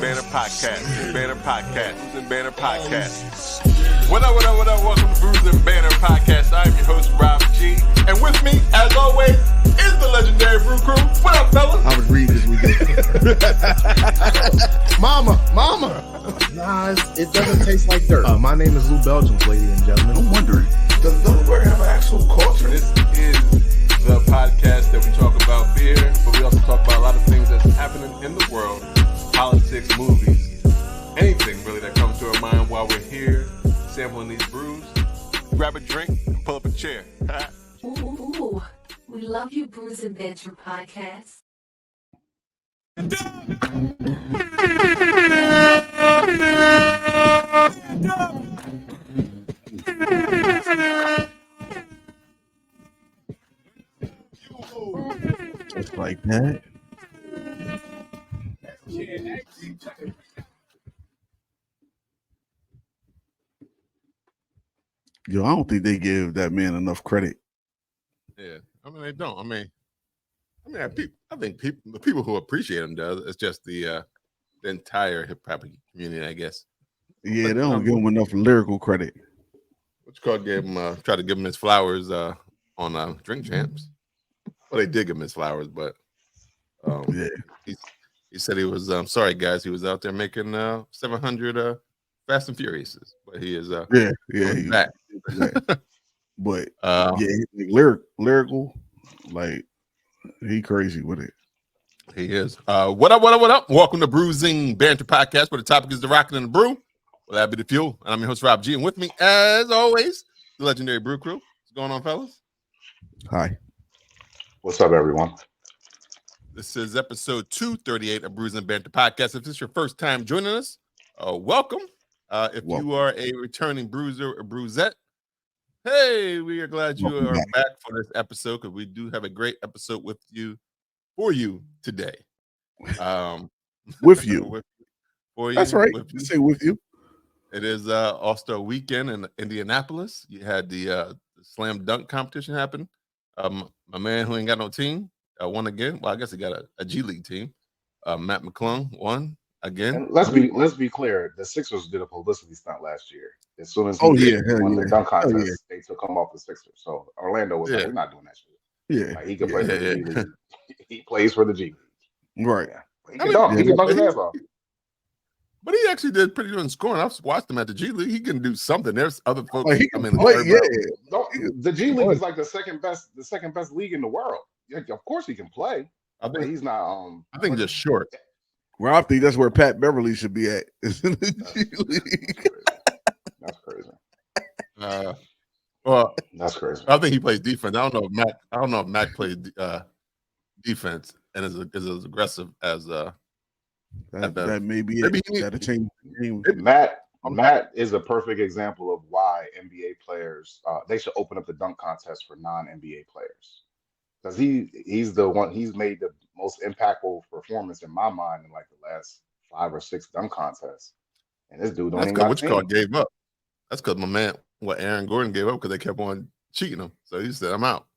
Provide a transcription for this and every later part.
Banter Podcast. Banter Podcast. Banter Podcast. What up, what up, what up? Welcome to Brews and Banter Podcast. I'm your host, Rob G. And with me, as always, is the Legendary Brew Crew. What up, fellas? I was reading this weekend. Mama. Nah, it doesn't taste like dirt. My name is Lou Belgians, ladies and gentlemen. I'm wondering, does Delaware have an actual culture? This is the podcast that we talk about beer, but we also talk about a lot of things that's happening in the world, politics, movies, anything really that comes to our mind while we're here sampling these brews. Grab a drink and pull up a chair. Ooh, we love you, Brews and Banter Podcast. Just like that. Yo, I don't think they give that man enough credit. Yeah, I mean they don't. I think the people who appreciate him does. It's just the entire hip hop community, I guess. Yeah, they don't give him enough lyrical credit. What you call gave him tried to give him his flowers on Drink Champs. Well, they did give him his flowers, but Yeah. he said he was sorry guys, he was out there making 700 Fast and Furiouses, but he is he's back. But lyrical, like he crazy with it. He is. What up? Welcome to Bruising Banter Podcast, where the topic is the rockin' and the brew. Well, that'd be the fuel. And I'm your host, Rob G. And with me, as always, the Legendary Brew Crew. What's going on, fellas? Hi. What's up, everyone? This is episode 238 of Bruising Banter Podcast. If this is your first time joining us, welcome. If you are a returning bruiser or bruisette, hey, we are glad you are back for this episode because we do have a great episode for you today. With you. For you. That's right. With you. Say with you. It is All-Star Weekend in Indianapolis. You had the slam dunk competition happen. My man who ain't got no team won again. Well, I guess he got a G League team. Matt McClung won again. And let's be clear. The Sixers did a publicity stunt last year. As soon as he won the dunk contest, they took him off the Sixers. So Orlando was like, "We're not doing that shit." Yeah, like, he can play for the G League. He plays for the G League. Right. Yeah. He can dunk. He can dunk his ass off. But he actually did pretty good in scoring. I've watched him at the G League. He can do something. There's other folks. Like, The G League is like the second best league in the world. Yeah, of course he can play. I think he's not. I think just short. Well, I think that's where Pat Beverly should be at. Is in the G League. That's crazy. Well, that's crazy. I think he plays defense. I don't know if Mac plays defense and is as aggressive as that may be it. That'll change the game. Matt is a perfect example of why NBA players they should open up the dunk contest for non-NBA players, because he's the one. He's made the most impactful performance in my mind in like the last 5 or 6 dunk contests, and this dude don't even got a team. Gave up. That's because my man, Aaron Gordon gave up because they kept on cheating him. So he said, "I'm out."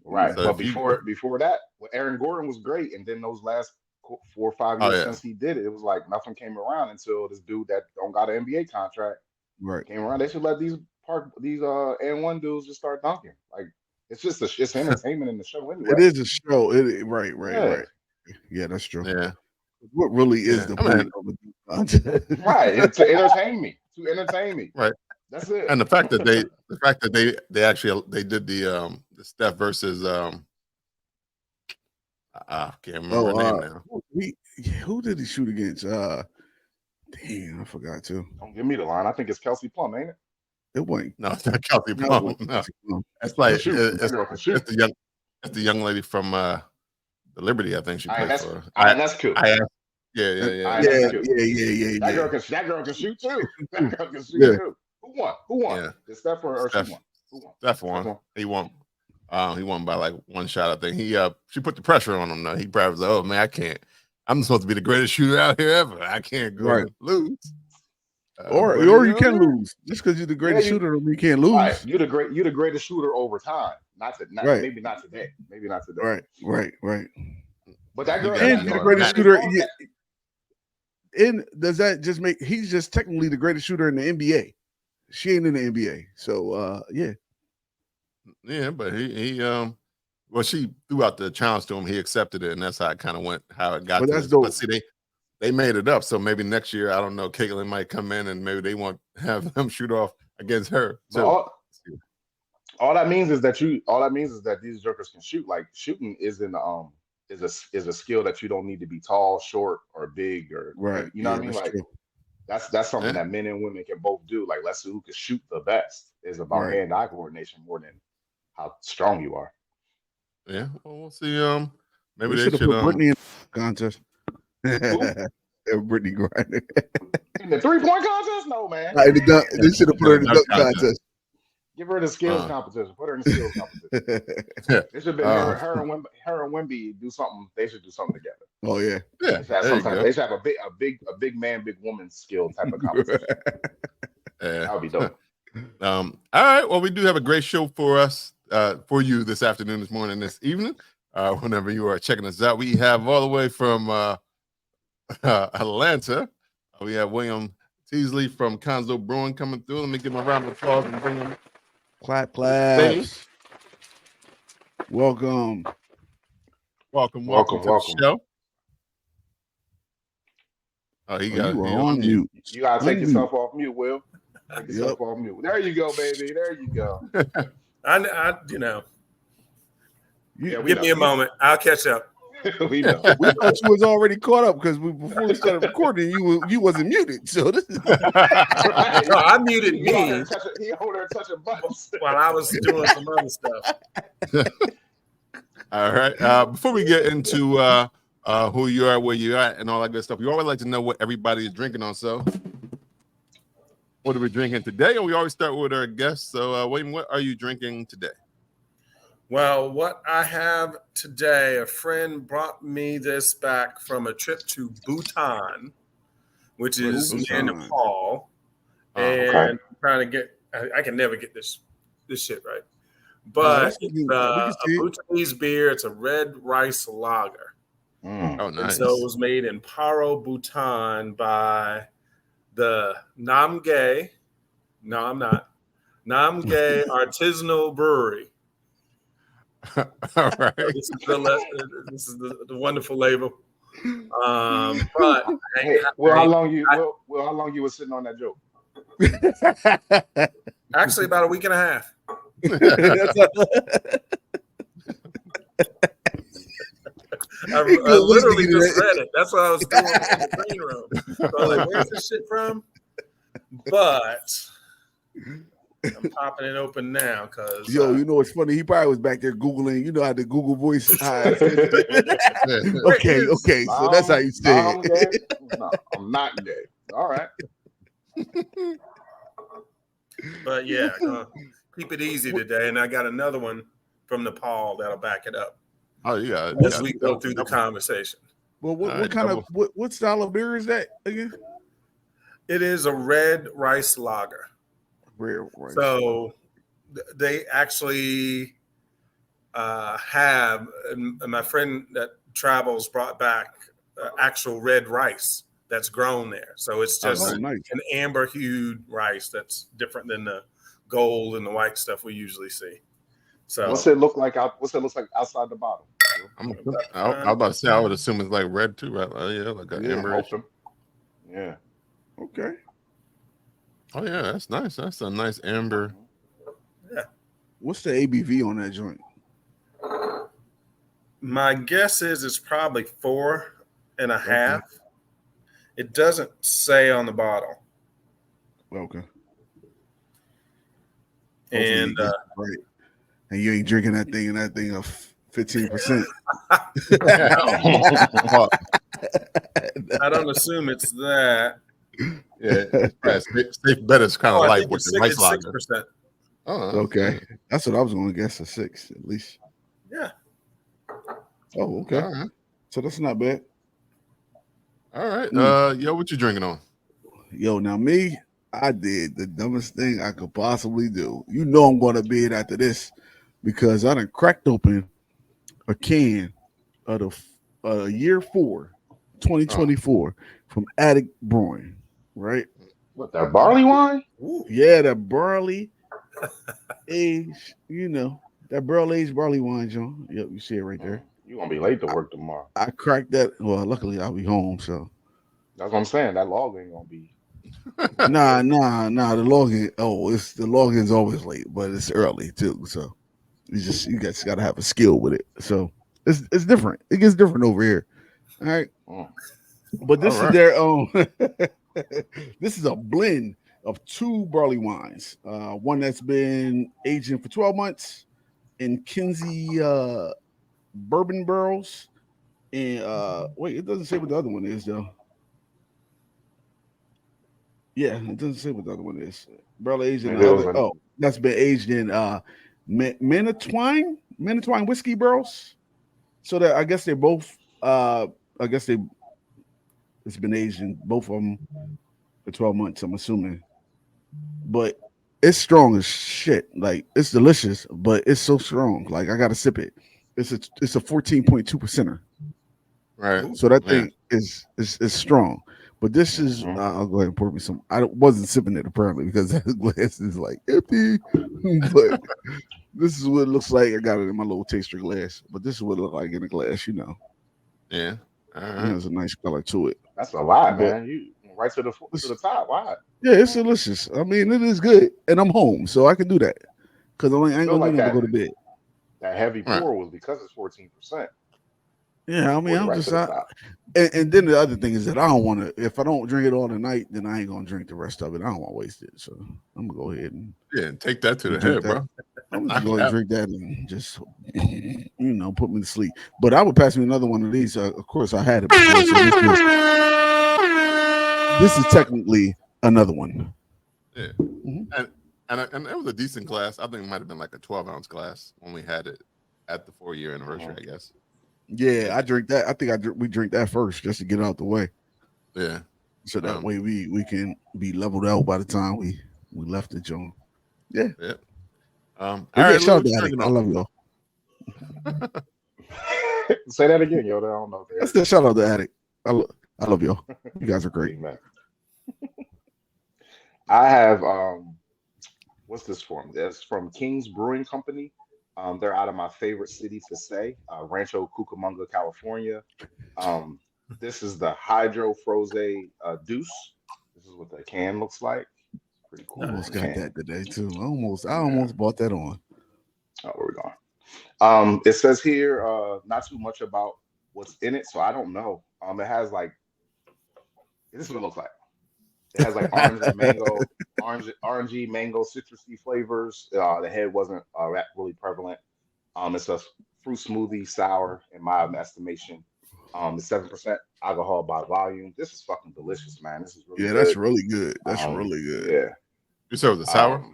Right, so but before that, Aaron Gordon was great, and then those last 4 or 5 years since he did it, it was like nothing came around until this dude that don't got an NBA contract came around. They should let these N1 dudes just start dunking. Like it's just it's entertainment in the show anyway. It is a show. Right. Yeah, that's true. Yeah. What really is the point of the contest? Right, it's to entertain me. Right. That's it. And the fact that they actually did the Steph versus I can't remember her name now. Who did he shoot against? Damn, I forgot too. Don't give me the line. I think it's Kelsey Plum, ain't it? It wasn't. No, it's not Kelsey Plum. No. It's like it's the young lady from the Liberty. I think she plays for. That's cute. Yeah. That girl can shoot too. That girl can shoot too. Who won? Yeah. Did Steph or she won? Steph won. He won. He won by like one shot. I think she put the pressure on him. Though he probably was like, "Oh man, I can't. I'm supposed to be the greatest shooter out here ever. I can't go and lose." Or you can lose just because you're the greatest shooter. You can't lose. Right. You're the greatest shooter over time. Maybe not today. Right. But that girl, and you're the greatest shooter. does that just make he's just technically the greatest shooter in the NBA? She ain't in the NBA, so yeah. Yeah, but well, she threw out the challenge to him. He accepted it, and that's how it kind of went. How it got But to that's this. dope. But see, they made it up. So maybe next year, I don't know. Caitlin might come in, and maybe they won't have him shoot off against her. But all that means is that these jokers can shoot. Like shooting is a skill that you don't need to be tall, short, or big, or Right. you know what I mean. Like true. that's something that men and women can both do. Like let's see who can shoot the best. Is about hand-eye coordination more than how strong you are. Yeah, well, we'll see. Maybe We they should put Brittany in the contest. Brittany Griner. In the 3-point contest? No, man. They should have put her in the dunk contest. Give her the skills competition. Put her in the skills competition. It should have been her and Wemby do something. They should do something together. Oh yeah. Yeah. They should have a big man, big woman skill type of competition. That would be dope. All right. Well, we do have a great show for us, for you this afternoon, this morning, this evening. Whenever you are checking us out, we have all the way from Atlanta. We have William Teasley from Khonso Brewing coming through. Let me give him a round of applause and bring him. Clap. Welcome to Welcome. the show. Oh, he got on mute. You gotta take yourself off mute, Will. Take yourself off mute. There you go, baby. There you go. I you know. Yeah, give me a moment. I'll catch up. We know. We thought you was already caught up because before we started recording, you wasn't muted. So this is No, I muted me He over there touching buttons while I was doing some other stuff. All right. Before we get into who you are, where you at, and all that good stuff, we always like to know what everybody is drinking on. So, what are we drinking today? And we always start with our guests. So, William, what are you drinking today? Well, what I have today, a friend brought me this back from a trip to Bhutan, which is near Nepal, and trying to get. I can never get this shit right, but it's a Bhutanese beer. It's a red rice lager. Oh, nice! And so it was made in Paro, Bhutan, by the Namgay. No, I'm not. Namgay Artisanal Brewery. All right. This is the wonderful label. But how long you were sitting on that joke? Actually, about a week and a half. I literally just read it. That's what I was doing in the green room. So I was like, where's this shit from? But I'm popping it open now because you know what's funny? He probably was back there Googling. You know how the Google voice hides. Okay. So that's how you say it. No, I'm not gay. All right. But yeah, keep it easy today. And I got another one from Nepal that'll back it up. Oh, yeah. As we go through the conversation. Well, what style of beer is that again? It is a red rice lager. Red rice. So they actually have, and my friend that travels brought back actual red rice that's grown there. So it's just an amber hued rice that's different than the gold and the white stuff we usually see. So what's it look like outside the bottle? I was about to say I would assume it's like red too, right? Yeah, like an amber. Yeah. Okay. Oh yeah, that's nice. That's a nice amber. Yeah. What's the ABV on that joint? My guess is it's probably 4.5. It doesn't say on the bottle. Okay. And right. And you ain't drinking that thing of 15%. I don't assume it's that. Yeah, safe bet is kind of light with the rice lager. 6%. Oh, okay. That's what I was going to guess, a 6 at least. Yeah. Oh, okay. All right. So that's not bad. All right. Yo, what you drinking on? Yo, now me, I did the dumbest thing I could possibly do. You know I'm going to bid after this because I done cracked open a can of the year 4, 2024, from Attic Brewing, right? What, that barley wine? Ooh. Yeah, that barley aged, that barrel aged barley wine, John. Yep, you see it right there. You gonna be late to work tomorrow. I cracked that. Well, luckily I'll be home, so. That's what I'm saying. That log ain't gonna be. Nah. The login. Oh, the login's always late, but it's early too. So you guys got to have a skill with it. So it's different. It gets different over here. All right, but this is their own. This is a blend of 2 barley wines. One that's been aging for 12 months in Kinsey bourbon barrels. And wait, it doesn't say what the other one is though. Yeah, it doesn't say what the other one is. Barrel aged in that's been aged in Manitwine whiskey barrels. So that I guess they're both it's been aged in both of them for 12 months, I'm assuming. But it's strong as shit. Like it's delicious, but it's so strong. Like I gotta sip it. It's a 14.2%er. Right. So that thing is strong. But this is I'll go ahead and pour me some. I wasn't sipping it apparently because that glass is like empty. But this is what it looks like. I got it in my little taster glass. But this is what it looks like in a glass, Yeah. There's a nice color to it. That's a lot, man. You right to the top. Why? Yeah, it's delicious. I mean, it is good, and I'm home, so I can do that because I ain't gonna do nothing to go to bed. That heavy pour was because it's 14%. Yeah, I mean, I'm just and then the other thing is that I don't want to. If I don't drink it all tonight, then I ain't gonna drink the rest of it. I don't want to waste it, so I'm gonna go ahead and take that to the head, bro. I'm just going to drink that and just put me to sleep. But I would pass me another one of these. Of course, I had it before. So this is technically another one. Yeah, and it was a decent glass. I think it might have been like a 12-ounce glass when we had it at the 4-year anniversary, I guess. Yeah, I drink that. I think we drink that first just to get it out the way. Yeah, so that way we can be leveled out by the time we left the joint. Yeah. All right, shout out to Attic. I love y'all. Say that again, yo. I don't know. That's the shout out to Attic. I love y'all. You guys are great, man. I have what's this from? It's from King's Brewing Company. They're out of my favorite city to say, Rancho Cucamonga, California. This is the Hydro Froze Deuce. This is what the can looks like. Pretty cool. I almost got that today too. I almost bought that on. Oh, where we going? It says here not too much about what's in it, so I don't know. It has like this is what it looks like. It has like orange and mango, orangey mango, citrusy flavors. The head wasn't really prevalent. It's a fruit smoothie, sour in my estimation. It's 7% alcohol by volume. This is fucking delicious, man. This is really good. That's really good. That's really good. Yeah. You said it was a sour?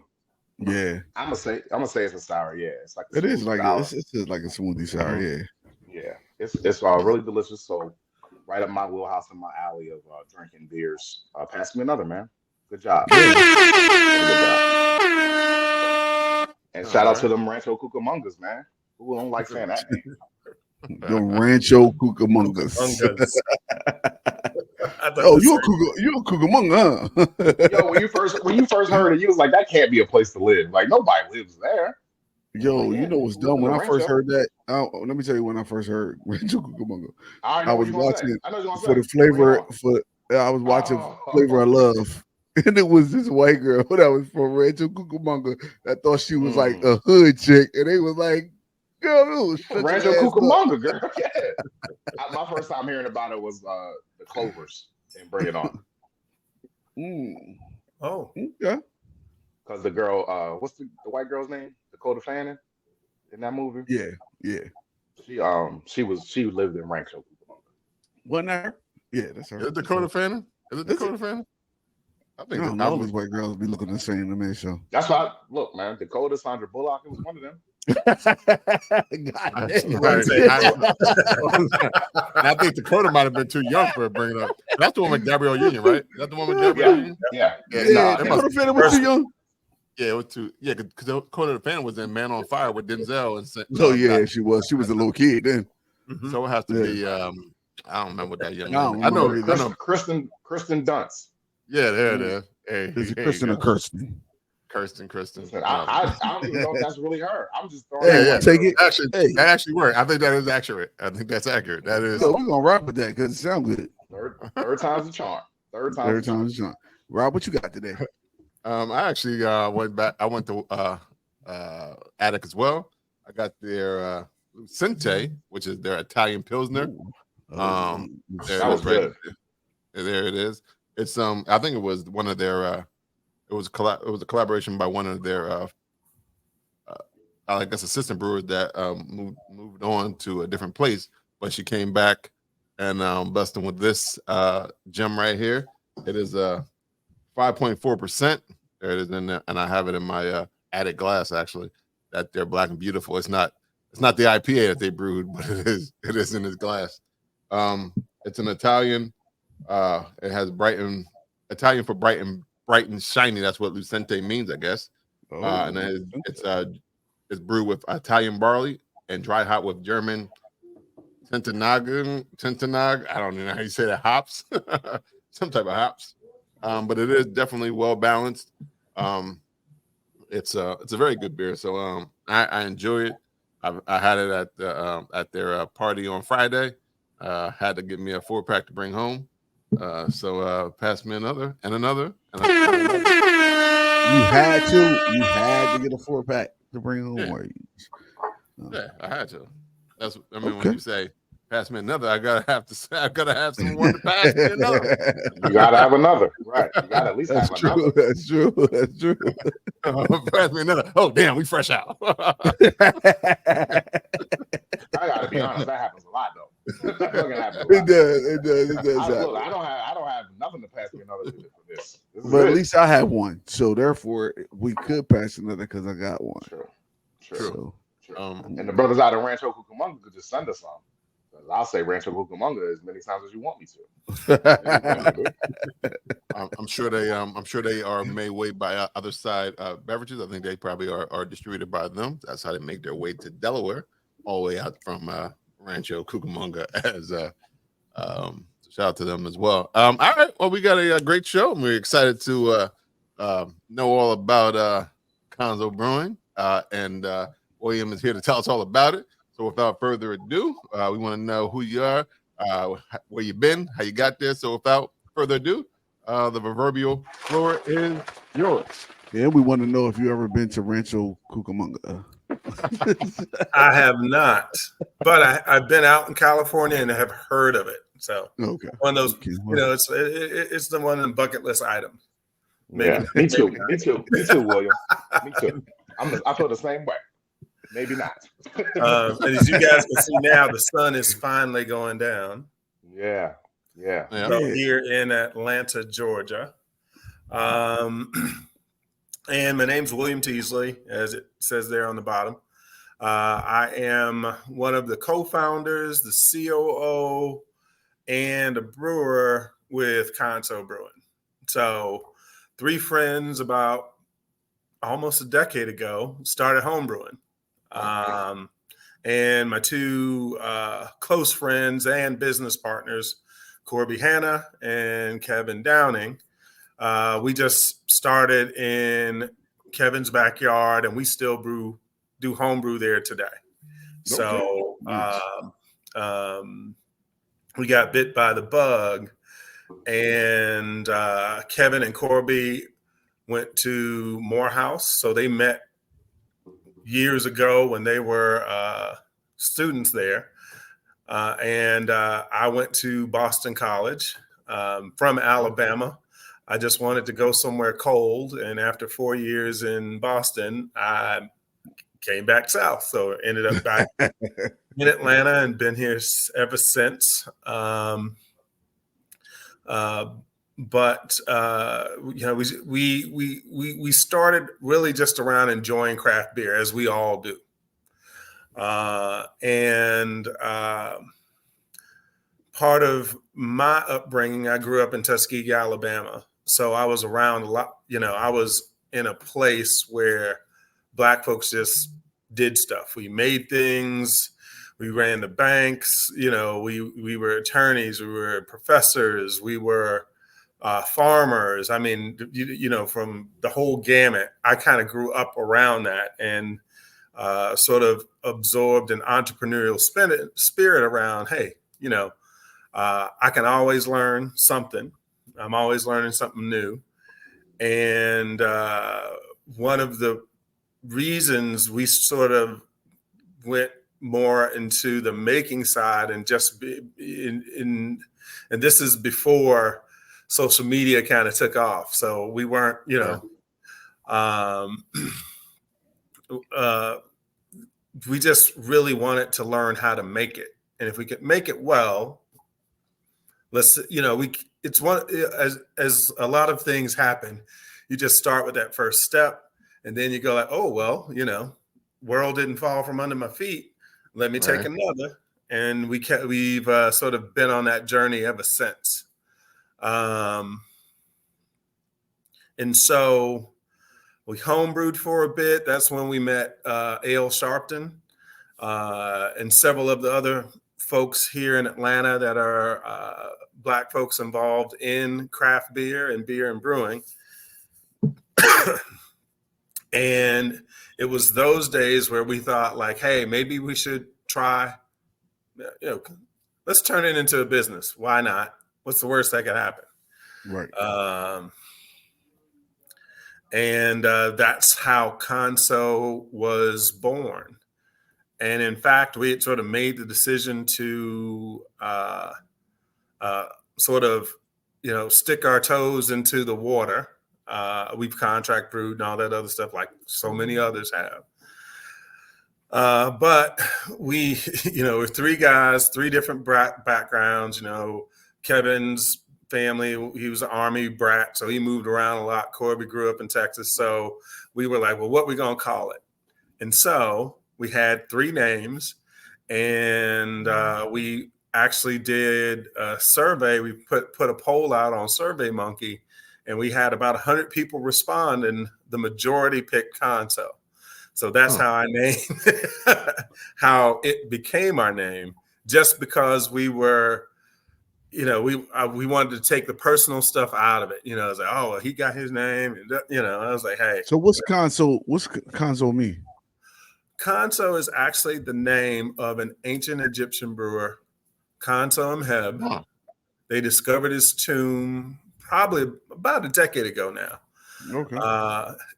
Yeah. I'm gonna say it's a sour. Yeah, it's like it is like it's like a smoothie sour. Yeah. Yeah. It's really delicious. So right up my wheelhouse in my alley of drinking beers. Pass me another, man. Good job. Yeah. Good job. And shout out to them Rancho Cucamongas, man. Who don't like saying that name? The Rancho Cucamongas. You're a Cucamonga, huh? Yo, when you first heard it, you was like, that can't be a place to live. Like nobody lives there. Yo, you know what's dumb? When I first heard that, let me tell you when I first heard Rancho Cucamonga. I was watching for the flavor. I was watching Flavor of Love, and it was this white girl that was from Rancho Cucamonga that thought she was like a hood chick, and they was like, "Girl, Rancho Cucamonga, girl." Yeah. My first time hearing about it was the Clovers and Bring It On. Oh, yeah. Because the girl, what's the white girl's name? Dakota Fanning in that movie. Yeah. She lived in Rancho Cucamonga. Wasn't her? Yeah, that's her. Is it Dakota Fanning? Is it Dakota Fanning? I think I all these white girls be looking the same to me. So that's why. Look, man, Dakota, Sandra Bullock, it was one of them. God damn. I think Dakota might have been too young for it. Bring it up. That's the one with Gabrielle Union, right? That's the one with Gabrielle Union. Yeah. Dakota Fanning was too young. Yeah, it was too. Yeah, because Dakota Fanning was in Man on Fire with Denzel. And yeah, she was. She was a little kid then. So it has to be I don't remember what that young I don't lady. I know. remember either. Kristen Dunst. Yeah, there it is. Hey, Is it here Kristen you or go. Kirsten? Kirsten. Listen, I don't even know if that's really her. I'm just throwing Hey, out Yeah. like take it. Actually, Hey, that actually worked. I think that is accurate. I think that's accurate. That is. so we're gonna rock with that because it sounds good. third time's the charm. Third Every time's the time charm. it's on. Rob, what you got today? I actually went back. I went to Attic as well. I got their Lucente, which is their Italian Pilsner. There That was good. There it is. It's I think it was one of their it was a collaboration by one of their I guess assistant brewers that moved on to a different place, but she came back and blessed them with this gem right here. It is 5.4%. There it is in there, and I have it in my Attic glass actually. That they're black and beautiful. It's not the IPA that they brewed, but it is in this glass. It's an Italian. It has Italian for bright and shiny. That's what Lucente means, I guess. And it's brewed with Italian barley and dry hop with German Tintanag. I don't know how you say that. Hops, some type of hops. But it is definitely well balanced. It's a very good beer. So I enjoy it. I had it at their party on Friday. Had to give me a 4-pack to bring home. So pass me another and another. And another. You had to get a 4-pack to bring home. Yeah. Yeah, I had to. That's Okay. when you say pass me another, I gotta have someone to pass me another. You gotta have another, right? You gotta at least That's have true. another. That's true. That's true. Pass me another. Oh damn, we fresh out. I gotta be honest, that happens a lot though. That fucking happens a lot. It does. Look, I don't have nothing to pass me another for this. But at least I have one, so therefore we could pass another because I got one. True. So, And the brothers out of Rancho Cucamonga could just send us some. I'll say Rancho Cucamonga as many times as you want me to. I'm sure they are made way by Other Side Beverages. I think they probably are distributed by them. That's how they make their way to Delaware, all the way out from Rancho Cucamonga. As shout out to them as well. All right, well, we got a great show, and we're excited to know all about Khonso Brewing, and William is here to tell us all about it. So without further ado, we want to know who you are, where you've been, how you got there. So without further ado, the proverbial floor is yours. yeah, we want to know if you ever been to Rancho Cucamonga. I have not, but I've been out in California and have heard of it. So Okay, one of those, okay. it's the one of the bucket list items. Yeah, me too, William. Me too. I feel the same way. Maybe not. And as you guys can see now, the sun is finally going down. Yeah. So here in Atlanta, Georgia. And my name's William Teasley, as it says there on the bottom. I am one of the co-founders, the COO, and a brewer with Khonso Brewing. So 3 friends about almost a decade ago started home brewing. And my 2 close friends and business partners, Corby Hanna and Kevin Downing, we just started in Kevin's backyard, and we still do homebrew there today. So we got bit by the bug, and Kevin and Corby went to Morehouse. So they met years ago when they were students there. And I went to Boston College from Alabama. I just wanted to go somewhere cold. And after 4 years in Boston, I came back south. So ended up back in Atlanta and been here ever since. But we started really just around enjoying craft beer, as we all do. And part of my upbringing, I grew up in Tuskegee, Alabama. So I was around a lot, I was in a place where Black folks just did stuff. We made things, we ran the banks, you know, we were attorneys, we were professors, we were farmers. I mean, you know, from the whole gamut. I kind of grew up around that and sort of absorbed an entrepreneurial spirit around, hey, you know, I can always learn something. I'm always learning something new. And one of the reasons we sort of went more into the making side and just and this is before social media kind of took off. So we weren't, you know, we just really wanted to learn how to make it. And if we could make it well, let's, you know, it's one, as a lot of things happen, you just start with that first step and then you go like, oh, well, you know, world didn't fall from under my feet. Let me take another. And we've sort of been on that journey ever since. And so we homebrewed for a bit. That's when we met A.L. Sharpton and several of the other folks here in Atlanta that are Black folks involved in craft beer and brewing. And it was those days where we thought like, hey, maybe we should try, you know, let's turn it into a business. Why not? What's the worst that could happen? Right. And that's how Khonso was born. And in fact, we had sort of made the decision to sort of, you know, stick our toes into the water. We've contract brewed and all that other stuff like so many others have. But we, you know, we're three guys, three different backgrounds. You know, Kevin's family, he was an Army brat, so he moved around a lot. Corby grew up in Texas. So we were like, well, what are we going to call it? And so we had three names, and we actually did a survey. We put a poll out on SurveyMonkey, and we had about 100 people respond, and the majority picked Khonso. So that's how I named how it became our name, just because we were, you know, we wanted to take the personal stuff out of it. You know, it's like, oh, well, he got his name, and you know, I was like, hey. So what's Khonso? What's Khonso mean? Khonso is actually the name of an ancient Egyptian brewer, Khonso Mheb. Wow. They discovered his tomb probably about a decade ago now. Okay.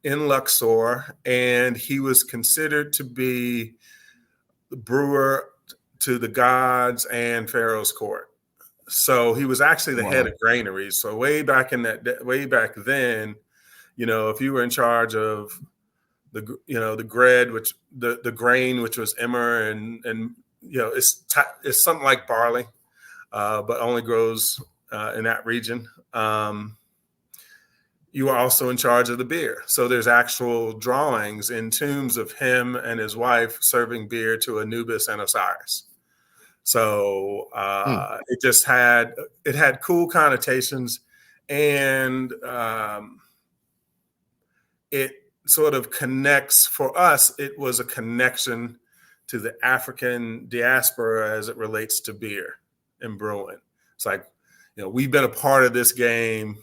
In Luxor, and he was considered to be the brewer to the gods and Pharaoh's court. So he was actually the head of granaries. So way back then, you know, if you were in charge of the bread, which the grain, which was emmer, and you know, it's something like barley, but only grows in that region. You are also in charge of the beer. So there's actual drawings in tombs of him and his wife serving beer to Anubis and Osiris. So it had cool connotations, and it sort of connects, for us, it was a connection to the African diaspora as it relates to beer and brewing. It's like, you know, we've been a part of this game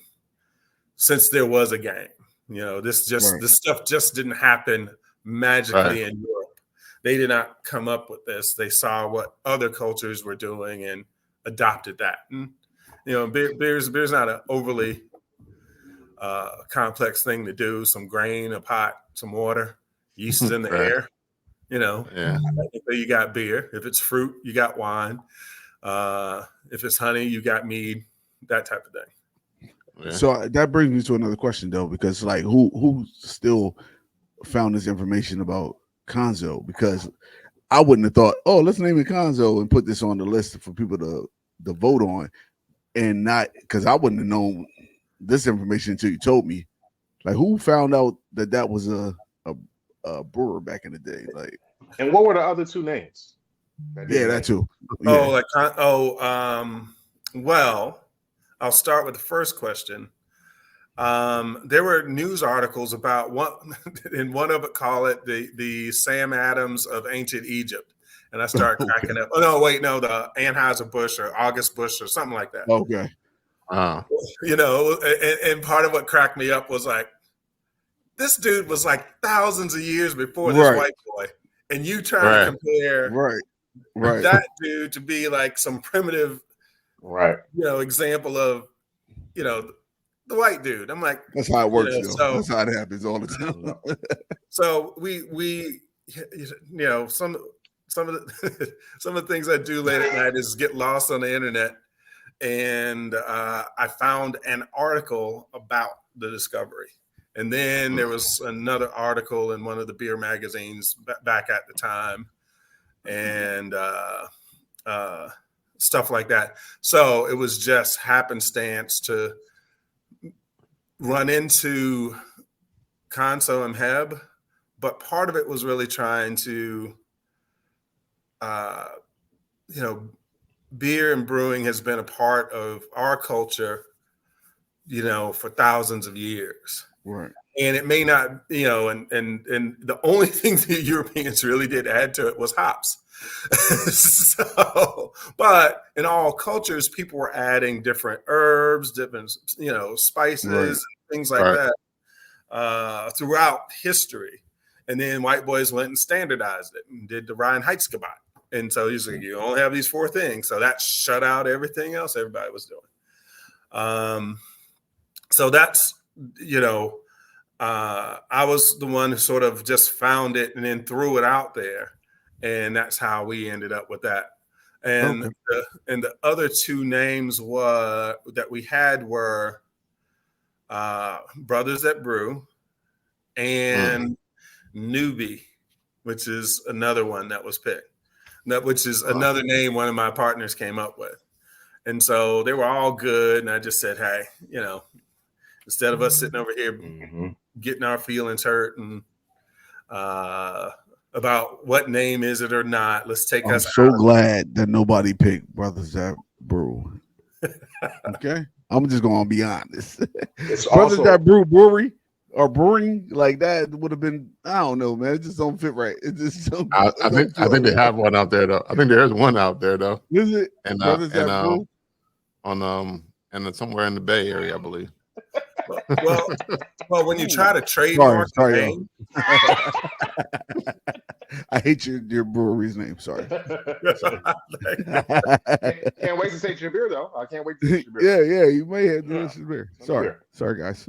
since there was a game. You know, this stuff just didn't happen magically in Europe. They did not come up with this. They saw what other cultures were doing and adopted that. And, you know, beer's not an overly complex thing to do. Some grain, a pot, some water, yeast is in the air. You know, you got beer. If it's fruit, you got wine. If it's honey, you got mead. That type of thing. Yeah. So that brings me to another question, though, because like who still found this information about Khonso? Because I wouldn't have thought, oh, let's name it Khonso and put this on the list for people to vote on, and not, because I wouldn't have known this information until you told me. Like, who found out that was a brewer back in the day? Like, and what were the other two names? That too. Yeah. Well, I'll start with the first question. There were news articles about one, and one of it call it the Sam Adams of ancient Egypt. And I started cracking up. Oh, no, wait, no, the Anheuser-Busch or August Busch or something like that. Okay. You know, and part of what cracked me up was like, this dude was like thousands of years before this white boy. And you trying to compare that dude to be like some primitive, you know, example of, you know, the white dude. I'm like, that's how it works. You know, so, that's how it happens all the time. So we, you know, some of the some of the things I do late at night is get lost on the internet, and I found an article about the discovery, and then there was another article in one of the beer magazines back at the time, and stuff like that. So it was just happenstance to run into Khonso and Heb, but part of it was really trying to, you know, beer and brewing has been a part of our culture, you know, for thousands of years. Right. And it may not, you know, and the only thing the Europeans really did add to it was hops. So, but in all cultures, people were adding different herbs, different, you know, spices, things like that throughout history. And then white boys went and standardized it and did the Reinheitsgebot. And so he's like, you only have these 4 things. So that shut out everything else everybody was doing. So that's, you know, I was the one who sort of just found it and then threw it out there. And that's how we ended up with that. And the other 2 names that we had were Brothers That Brew and Newbie, which is another one that was picked. Which is another name one of my partners came up with. And so they were all good. And I just said, hey, you know, instead of us sitting over here getting our feelings hurt and about what name is it or not, let's take I'm so glad that nobody picked Brothers That Brew. Okay. I'm just going to be honest. Brothers That Brew Brewery or brewing like that would have been, I don't know, man. It just don't fit right. It just don't, I think they have one out there though. I think there's one out there though. Is it? And Brothers That Brew? And somewhere in the Bay Area, I believe. Well, when you try to trademark the name, I hate your brewery's name. Sorry. Can't wait to taste your beer though. I can't wait to taste your beer. Yeah. You may have delicious beer. Sorry, guys.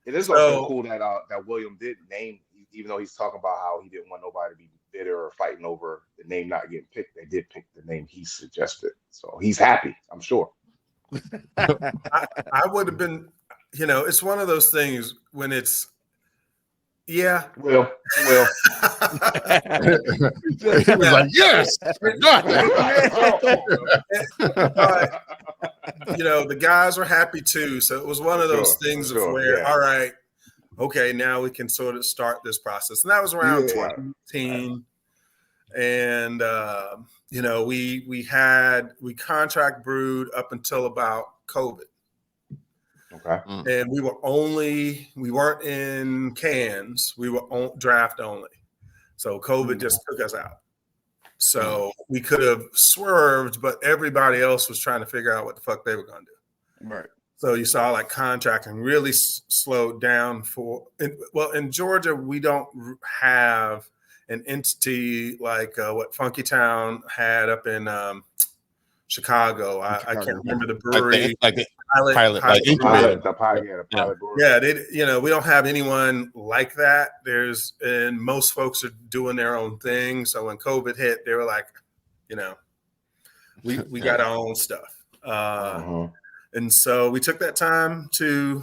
It is also cool that that William did name, even though he's talking about how he didn't want nobody to be bitter or fighting over the name not getting picked. They did pick the name he suggested, so he's happy, I'm sure. I would have been, you know, it's one of those things when it's, Will. He was like, yes, but, you know, the guys were happy too. So it was one of those things of where, all right, okay, now we can sort of start this process. And that was around 2018. And, you know, we contract brewed up until about COVID. Okay. And we weren't in cans. We were on draft only. So COVID just took us out. So we could have swerved, but everybody else was trying to figure out what the fuck they were going to do. Right. So you saw like contracting really slowed down in Georgia, we don't have an entity like what Funky Town had up in Chicago. I can't remember the brewery. Pilot brewery. Yeah, you know, we don't have anyone like that. And most folks are doing their own thing. So when COVID hit, they were like, you know, we got our own stuff. And so we took that time to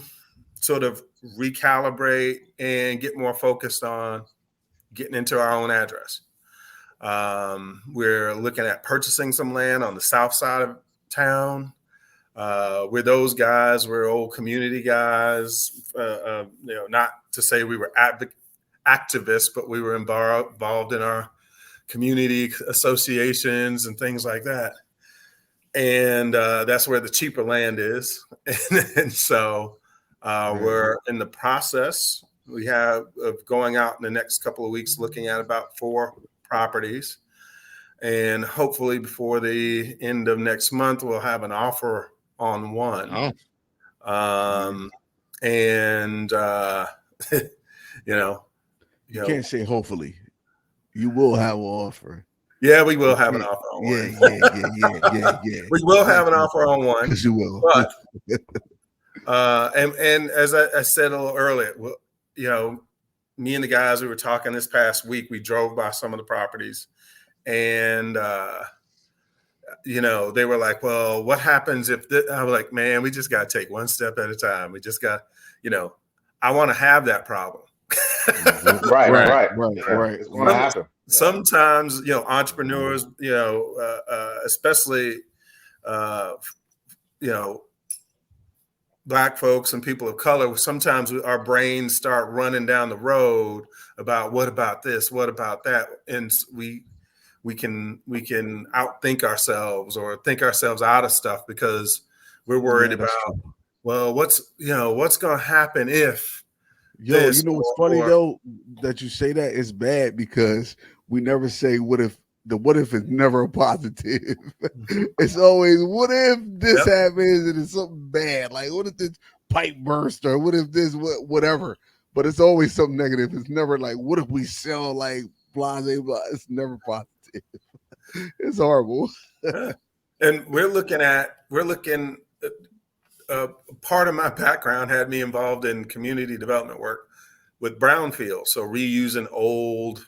sort of recalibrate and get more focused on getting into our own address. We're looking at purchasing some land on the south side of town. We're those guys. We're old community guys. You know, not to say we were activists, but we were involved in our community associations and things like that. And that's where the cheaper land is. And so we're in the process. We have of going out in the next couple of weeks, looking at about 4 properties. and hopefully before the end of next month, we'll have an offer on one. And you can't say hopefully. You will have an offer. Yeah, we will have an offer on one. Yeah. We will have an offer on one. Because you will. But, and as I said a little earlier, me and the guys, we were talking this past week. We drove by some of the properties, and they were like, "Well, what happens if?" I was like, "Man, we just got to take one step at a time. We just got, I want to have that problem." Right. It's going to happen. Sometimes, entrepreneurs, especially, Black folks and people of color, sometimes our brains start running down the road about what about this, what about that, and we can outthink ourselves or think ourselves out of stuff because we're worried about, well, what's going to happen if. Yo, you know what's funny though that you say that is bad because we never say what if. The what if is never a positive. It's always what if this happens and it's something bad. Like what if this pipe burst or what if this whatever. But it's always something negative. It's never like what if we sell like blase blah. It's never positive. It's horrible. And we're looking. Part of my background had me involved in community development work with brownfield, so reusing old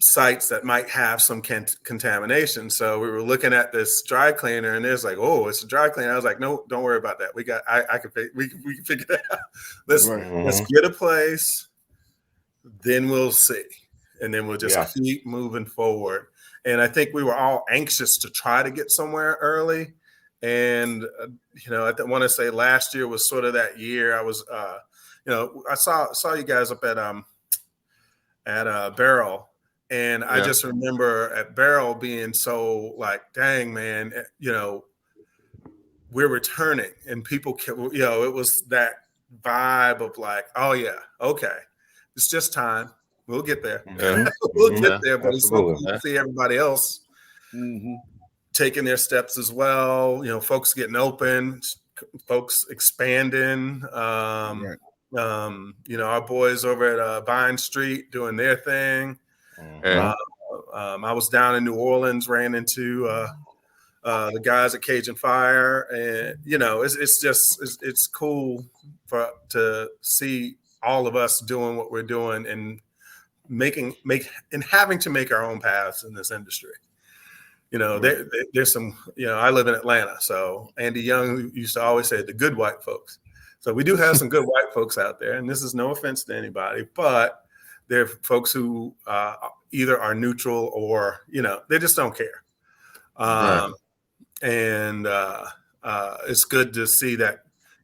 sites that might have some contamination. So we were looking at this dry cleaner, and there's like, oh, it's a dry cleaner. I was like, no, don't worry about that. We can figure that out. Let's get a place, then we'll see, and then we'll just keep moving forward. And I think we were all anxious to try to get somewhere early. And I want to say last year was sort of that year. I was, I saw you guys up at Barrel. And I just remember at Barrel being so like, dang, man, we're returning. And people, it was that vibe of like, oh, yeah, okay. It's just time. We'll get there. We'll get there. But it's so cool to see everybody else taking their steps as well. Folks getting open, folks expanding. Our boys over at Vine Street doing their thing. I was down in New Orleans, ran into the guys at Cajun Fire, and it's cool to see all of us doing what we're doing and having to make our own paths in this industry. There's some. I live in Atlanta, so Andy Young used to always say the good white folks. So we do have some good white folks out there, and this is no offense to anybody, but there are folks who either are neutral or, they just don't care. And it's good to see that,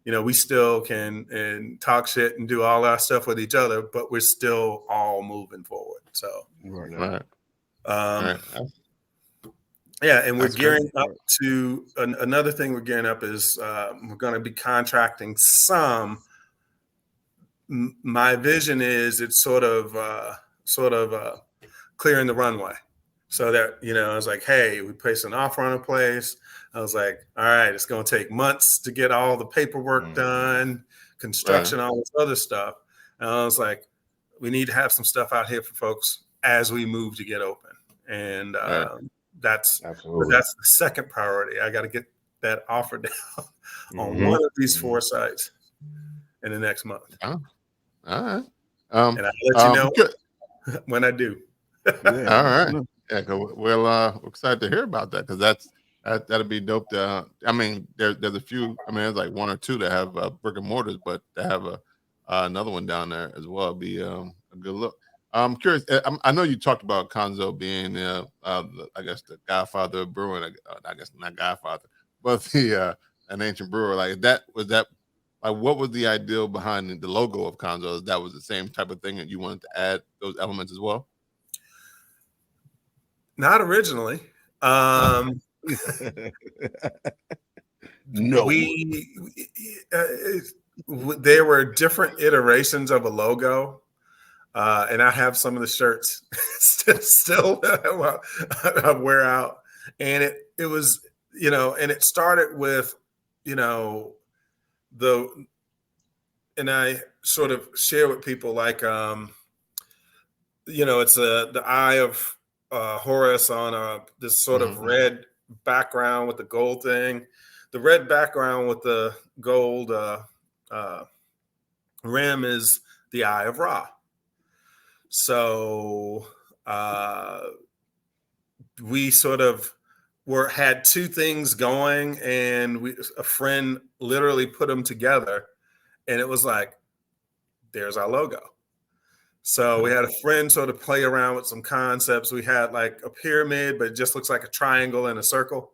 we still can talk shit and do all our stuff with each other, but we're still all moving forward. So, yeah, and we're gearing up to another thing we're gearing up is we're going to be contracting some. My vision is it's sort of clearing the runway so that, I was like, hey, we placed an offer on a place. I was like, all right, it's going to take months to get all the paperwork done, construction, all this other stuff. And I was like, we need to have some stuff out here for folks as we move to get open. And that's the second priority. I got to get that offer down on one of these 4 sites in the next month. Oh. All right. And I'll let you know when I do. All right. Yeah, we're excited to hear about that because that'll be dope. There's a few. There's like 1 or 2 that have brick and mortars, but to have another one down there as well would be a good look. I'm curious. I know you talked about Khonso being, I guess, the godfather of brewing. I guess not godfather, but an ancient brewer. Like was that. Like, what was the ideal behind the logo of Khonso? That was the same type of thing that you wanted to add those elements as well? Not originally. No. There were different iterations of a logo. And I have some of the shirts still I wear out. And it was, and it started with, and I sort of share with people like, it's the eye of Horus on this sort of red background with the gold thing. The red background with the gold rim is the eye of Ra. So we sort of had two things going, and a friend literally put them together, and it was like, there's our logo. So we had a friend sort of play around with some concepts. We had like a pyramid, but it just looks like a triangle and a circle.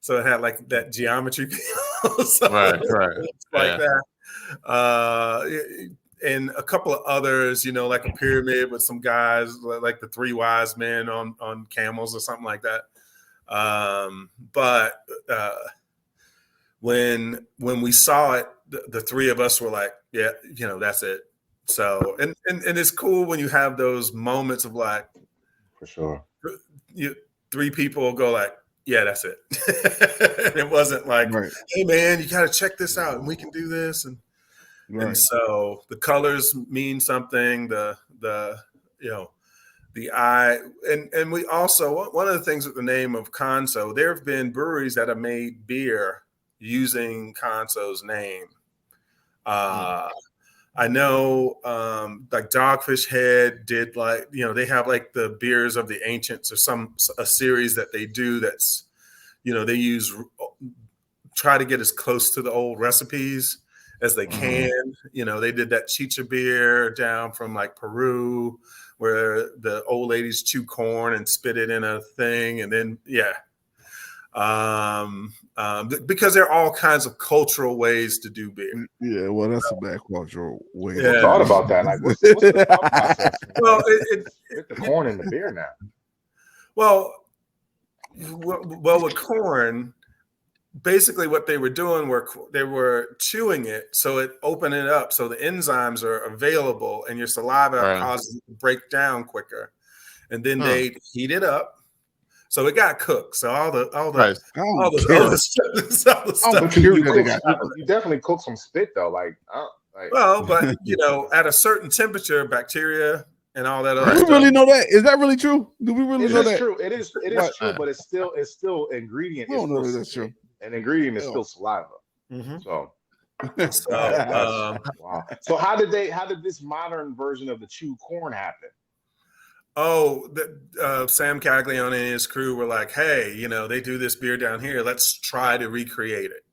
So it had like that geometry. So right. Like that. And a couple of others, like a pyramid with some guys like the three wise men on camels or something like that. But when we saw it, the three of us were like, yeah, that's it. So, and it's cool when you have those moments of like, for sure, three people go like, yeah, that's it. And it wasn't like, hey man, you got to check this out and we can do this. And so the colors mean something, the eye, and we also, one of the things with the name of Khonso, there have been breweries that have made beer using Khonso's name. I know like Dogfish Head did like, they have like the beers of the ancients or a series that they do that's, they try to get as close to the old recipes as they can. They did that chicha beer down from like Peru where the old ladies chew corn and spit it in a thing. And then, because there are all kinds of cultural ways to do beer. Yeah, well, that's a bad cultural way. I thought about that. Like, what's the thought process? Well, get the corn in the beer now. Well, with corn, basically what they were doing were they were chewing it, so it opened it up, so the enzymes are available, and your saliva causes it to break down quicker, and then they heat it up. So it got cooked. So all the stuff. You definitely cook some spit though. Well, but at a certain temperature, bacteria and all that other stuff. Do we really know that? Is that really true? Do we really know that? True. It is true, but it's still ingredient. I don't know if that's true. An ingredient is still saliva. So wow. So how did this modern version of the chew corn happen? Oh, Sam Caglione and his crew were like, hey, they do this beer down here. Let's try to recreate it.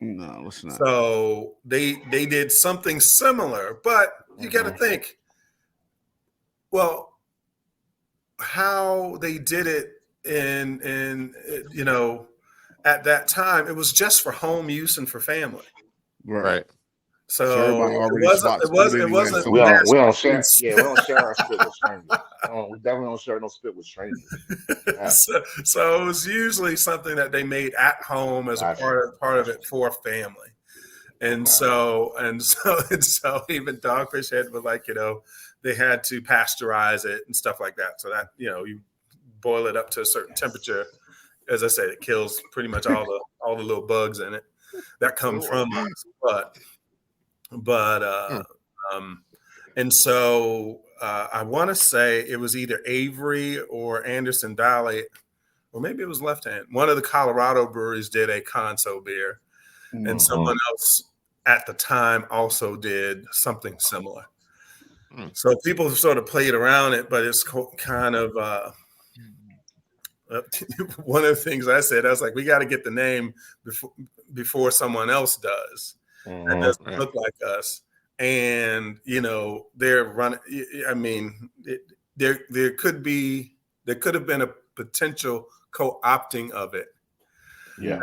No, let's not. So they did something similar, but you got to think, well, how they did it in at that time, it was just for home use and for family. Right. So it wasn't. We don't share. Yeah, we don't share our spit with strangers. We definitely don't share no spit with strangers. Yeah. So it was usually something that they made at home as a part of it for family, and so even Dogfish Head was like, they had to pasteurize it and stuff like that. So that you boil it up to a certain temperature. As I said, it kills pretty much all the little bugs in it that come from us, and so I want to say it was either Avery or Anderson Valley, or maybe it was Left Hand. One of the Colorado breweries did a Khonso beer, and someone else at the time also did something similar. So people sort of played around it, but it's kind of one of the things I said. I was like, we got to get the name before someone else does. That doesn't look like us, and they're running. I mean, there could have been a potential co-opting of it. Yeah,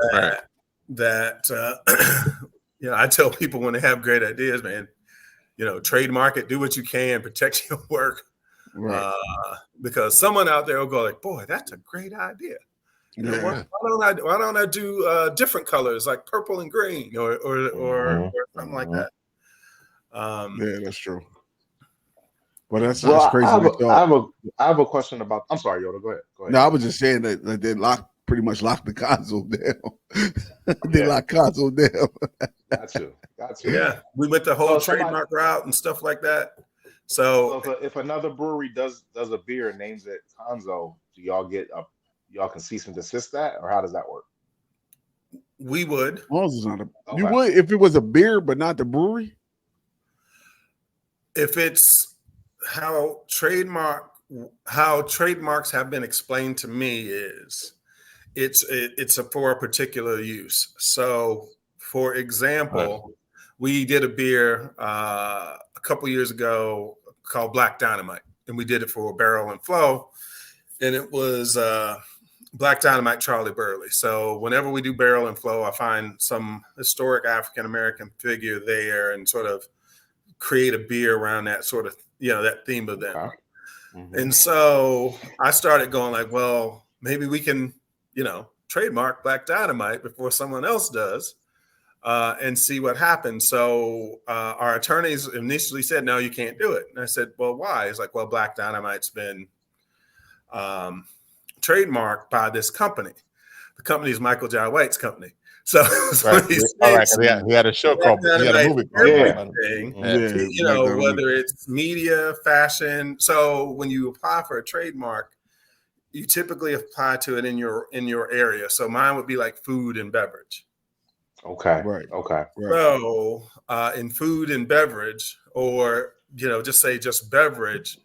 I tell people when they have great ideas, man, trademark it, do what you can, protect your work, because someone out there will go like, boy, that's a great idea. Why don't I do different colors like purple and green or something like that? Yeah, that's true. Well, that Well, sounds crazy. I have a question about. I'm sorry, Yoda. Go ahead. No, I was just saying that they pretty much locked the console down. They Yeah. locked console down. Got you. Yeah, we went the whole So somebody- trademark route and stuff like that. So So if another brewery does a beer and names it Khonso, do y'all can cease and desist that, or how does that work? we would. Khonso's not you Okay. would if it was a beer, but not the brewery. If it's how trademarks have been explained to me is it's for a particular use. So, for example, we did a beer a couple years ago called Black Dynamite, and we did it for Barrel and Flow, and it was Black Dynamite Charlie Burley. So whenever we do Barrel and Flow, I find some historic African American figure there and sort of create a beer around that sort of that theme of them. Okay. Mhm. And so I started going like, well, maybe we can, trademark Black Dynamite before someone else does, and see what happens. So our attorneys initially said, no, you can't do it. And I said, well, why? It's like, well, Black Dynamite's been trademarked by this company. The company is Michael Jai White's company. So, Right. All right. He had a show called. He had a movie called. everything, Yeah, whether it's media, fashion. So when you apply for a trademark, you typically apply to it in your area. So mine would be like food and beverage. Okay. Right. Okay. Right. So in food and beverage, or just beverage,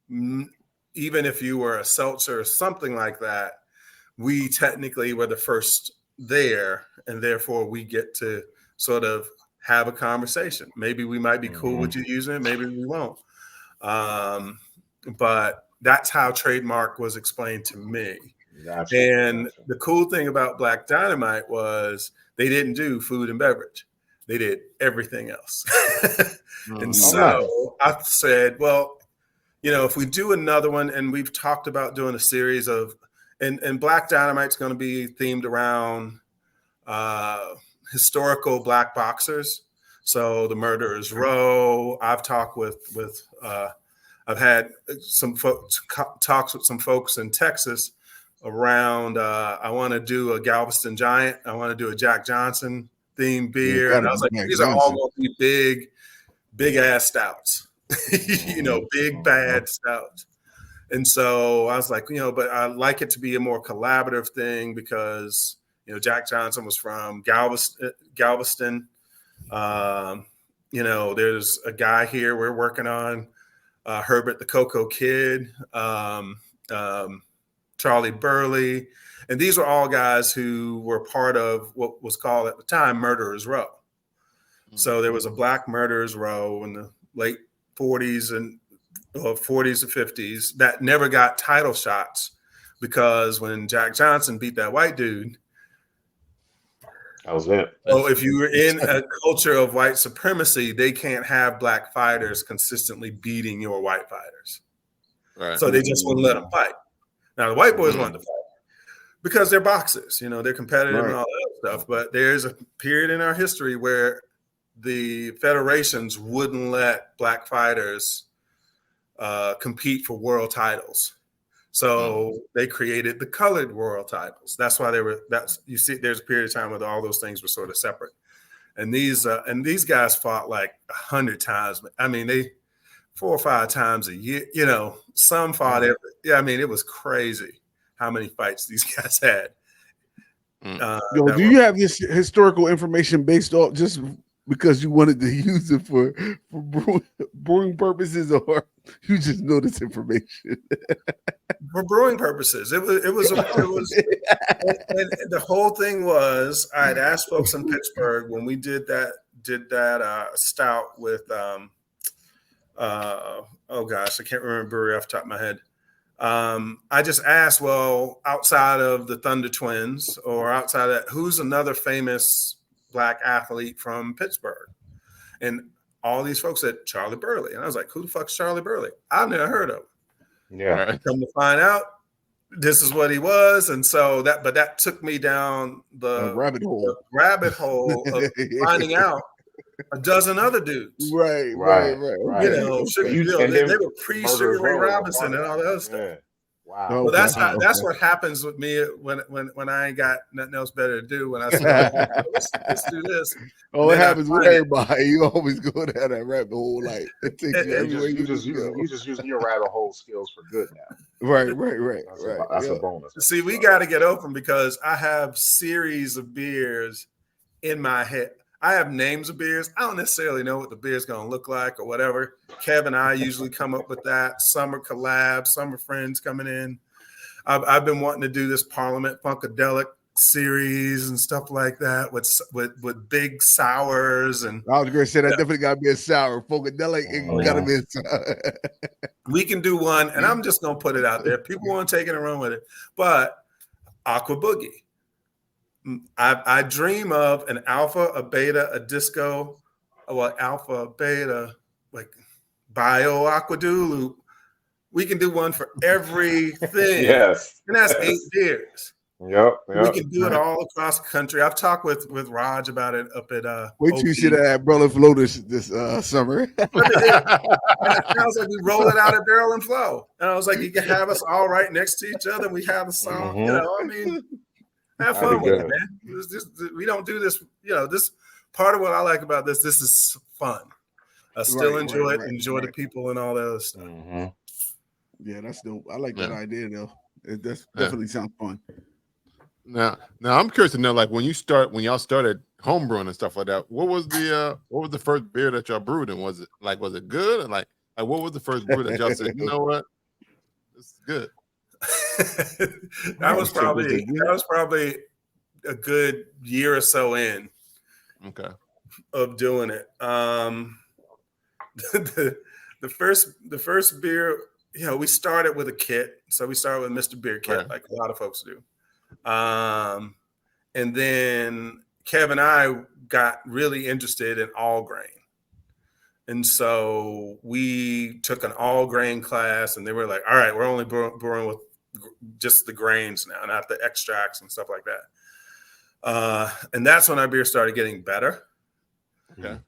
even if you were a seltzer or something like that, we technically were the first there, and therefore we get to sort of have a conversation. Maybe we might be cool with you using it, maybe we won't. But that's how trademark was explained to me. Gotcha. And the cool thing about Black Dynamite was they didn't do food and beverage. They did everything else. And so I said, well, if we do another one, and we've talked about doing a series of, and Black Dynamite's going to be themed around historical Black boxers. So the Murderers Row. I've talked I've had some folks talks with some folks in Texas around. I want to do a Galveston Giant. I want to do a Jack Johnson themed beer, and I was like, these are all going to be big ass stouts, big bad stouts. And so I was like, but I like it to be a more collaborative thing because, Jack Johnson was from Galveston. There's a guy here we're working on, Herbert the Cocoa Kid, Charlie Burley. And these were all guys who were part of what was called at the time Murderers Row. So there was a Black Murderers Row in the late 40s and 40s and 50s that never got title shots because when Jack Johnson beat that white dude, that was it. So if you were in a culture of white supremacy, they can't have Black fighters consistently beating your white fighters. Right. So they just wouldn't let them fight. Now the white boys wanted to fight because they're boxers, they're competitive and all that stuff. But there's a period in our history where the federations wouldn't let Black fighters compete for world titles. So they created the colored world titles. That's why you see there's a period of time where all those things were sort of separate. And these guys fought like 100 times. I mean, they 4 or 5 times a year, some fought every. Yeah, I mean, it was crazy how many fights these guys had. Do you have this historical information based off just because you wanted to use it for brewing purposes, or you just know this information? For brewing purposes, it was, and the whole thing was I had asked folks in Pittsburgh when we did that stout with oh gosh, I can't remember brewery off the top of my head. I just asked, well, outside of the Thunder Twins or outside of that, who's another famous Black athlete from Pittsburgh? And all these folks said Charlie Burley. And I was like, who the fuck's Charlie Burley? I've never heard of him. Yeah. Come to find out, this is what he was. And so that took me down the rabbit hole of finding out a dozen other dudes. Right. You know, they were pre-Sugar Ray Robinson and all that other stuff. Yeah. Wow. Oh, Well, that's okay. that's what happens with me when I ain't got nothing else better to do. When I say, let's do this. Oh, it happens with everybody. You always go down that rabbit hole, like it takes you everywhere you just using your rabbit hole skills for good now. Right. That's a bonus. See, we got to get open because I have series of beers in my head. I have names of beers. I don't necessarily know what the beer's going to look like or whatever. Kev and I usually come up with that. Some are collabs, some are friends coming in. I've been wanting to do this Parliament Funkadelic series and stuff like that with big sours. And I was going to say that definitely got to be a sour. Funkadelic, it got to be a sour. We can do one, and I'm just going to put it out there. People want to take it and run with it. But Aqua Boogie. I dream of an alpha, a beta, a disco, alpha, a beta, like bio aquadulu. We can do one for everything. Yes. And that's 8 beers. Yep. We can do it all across the country. I've talked with Raj about it up at wait till you should have had Brother Flow this summer. And I was like, we roll it out at Barrel and Flow. And I was like, you can have us all right next to each other. We have a song, you know, I mean, have fun with it, man. We don't do this, you know, this part of what I like about this is fun. I still enjoy it, enjoy the people and all that other stuff. Mm-hmm. Yeah, that's dope. I like that idea though. It definitely sounds fun. Now I'm curious to know, like when y'all started homebrewing and stuff like that, what was the first beer that y'all brewed, and was it good? And like what was the first brew that y'all said, you know what, this is good? that was probably a good year or so in of doing it. The first beer, you know, we started with a kit. So we started with Mr. Beer Kit, like a lot of folks do. And then Kev and I got really interested in all grain. And so we took an all grain class, and they were like, all right, we're only brewing with just the grains now, not the extracts and stuff like that. And that's when our beer started getting better. Okay.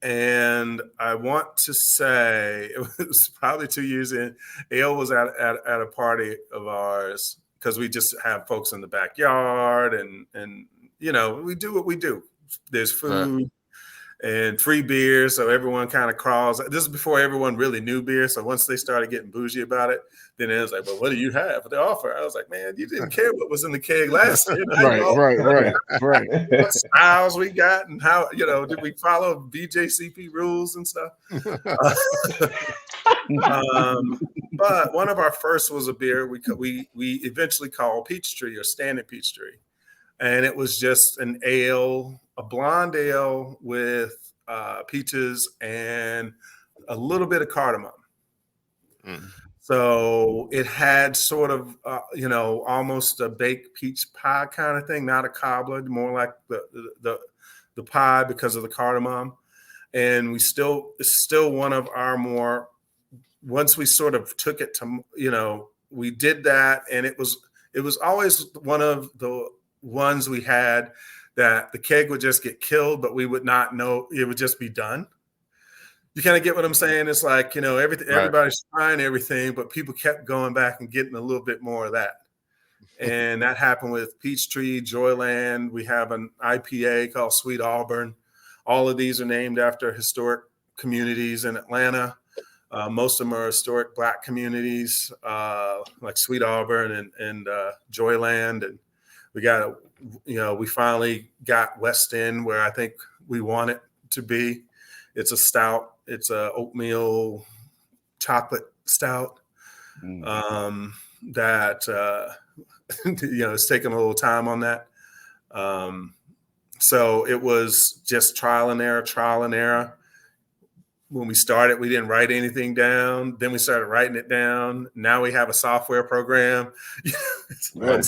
And I want to say it was probably 2 years in. Ale was at a party of ours because we just have folks in the backyard, and you know, we do what we do. There's food and free beer, so everyone kind of crawls. This is before everyone really knew beer, so once they started getting bougie about it, then it was like, well, what do you have for the offer? I was like, man, you didn't care what was in the keg last year. Right. What styles we got and how, you know, did we follow BJCP rules and stuff? But one of our first was a beer we eventually called Peachtree or Standing Peachtree. And it was just an ale, a blonde ale with peaches and a little bit of cardamom. So it had sort of, you know, almost a baked peach pie kind of thing, not a cobbler, more like the pie because of the cardamom. And it's still one of our more, once we sort of took it to, you know, we did that, and it was always one of the ones we had that the keg would just get killed, but we would not know, it would just be done. You kind of get what I'm saying? It's like, you know, everybody's trying everything, but people kept going back and getting a little bit more of that. And that happened with Peachtree, Joyland. We have an IPA called Sweet Auburn. All of these are named after historic communities in Atlanta. Most of them are historic Black communities, like Sweet Auburn and Joyland. And we got, you know, we finally got West End where I think we want it to be. It's a stout. It's a oatmeal chocolate stout that, you know, it's taken a little time on that. So it was just trial and error. When we started, we didn't write anything down. Then we started writing it down. Now we have a software program. Oh,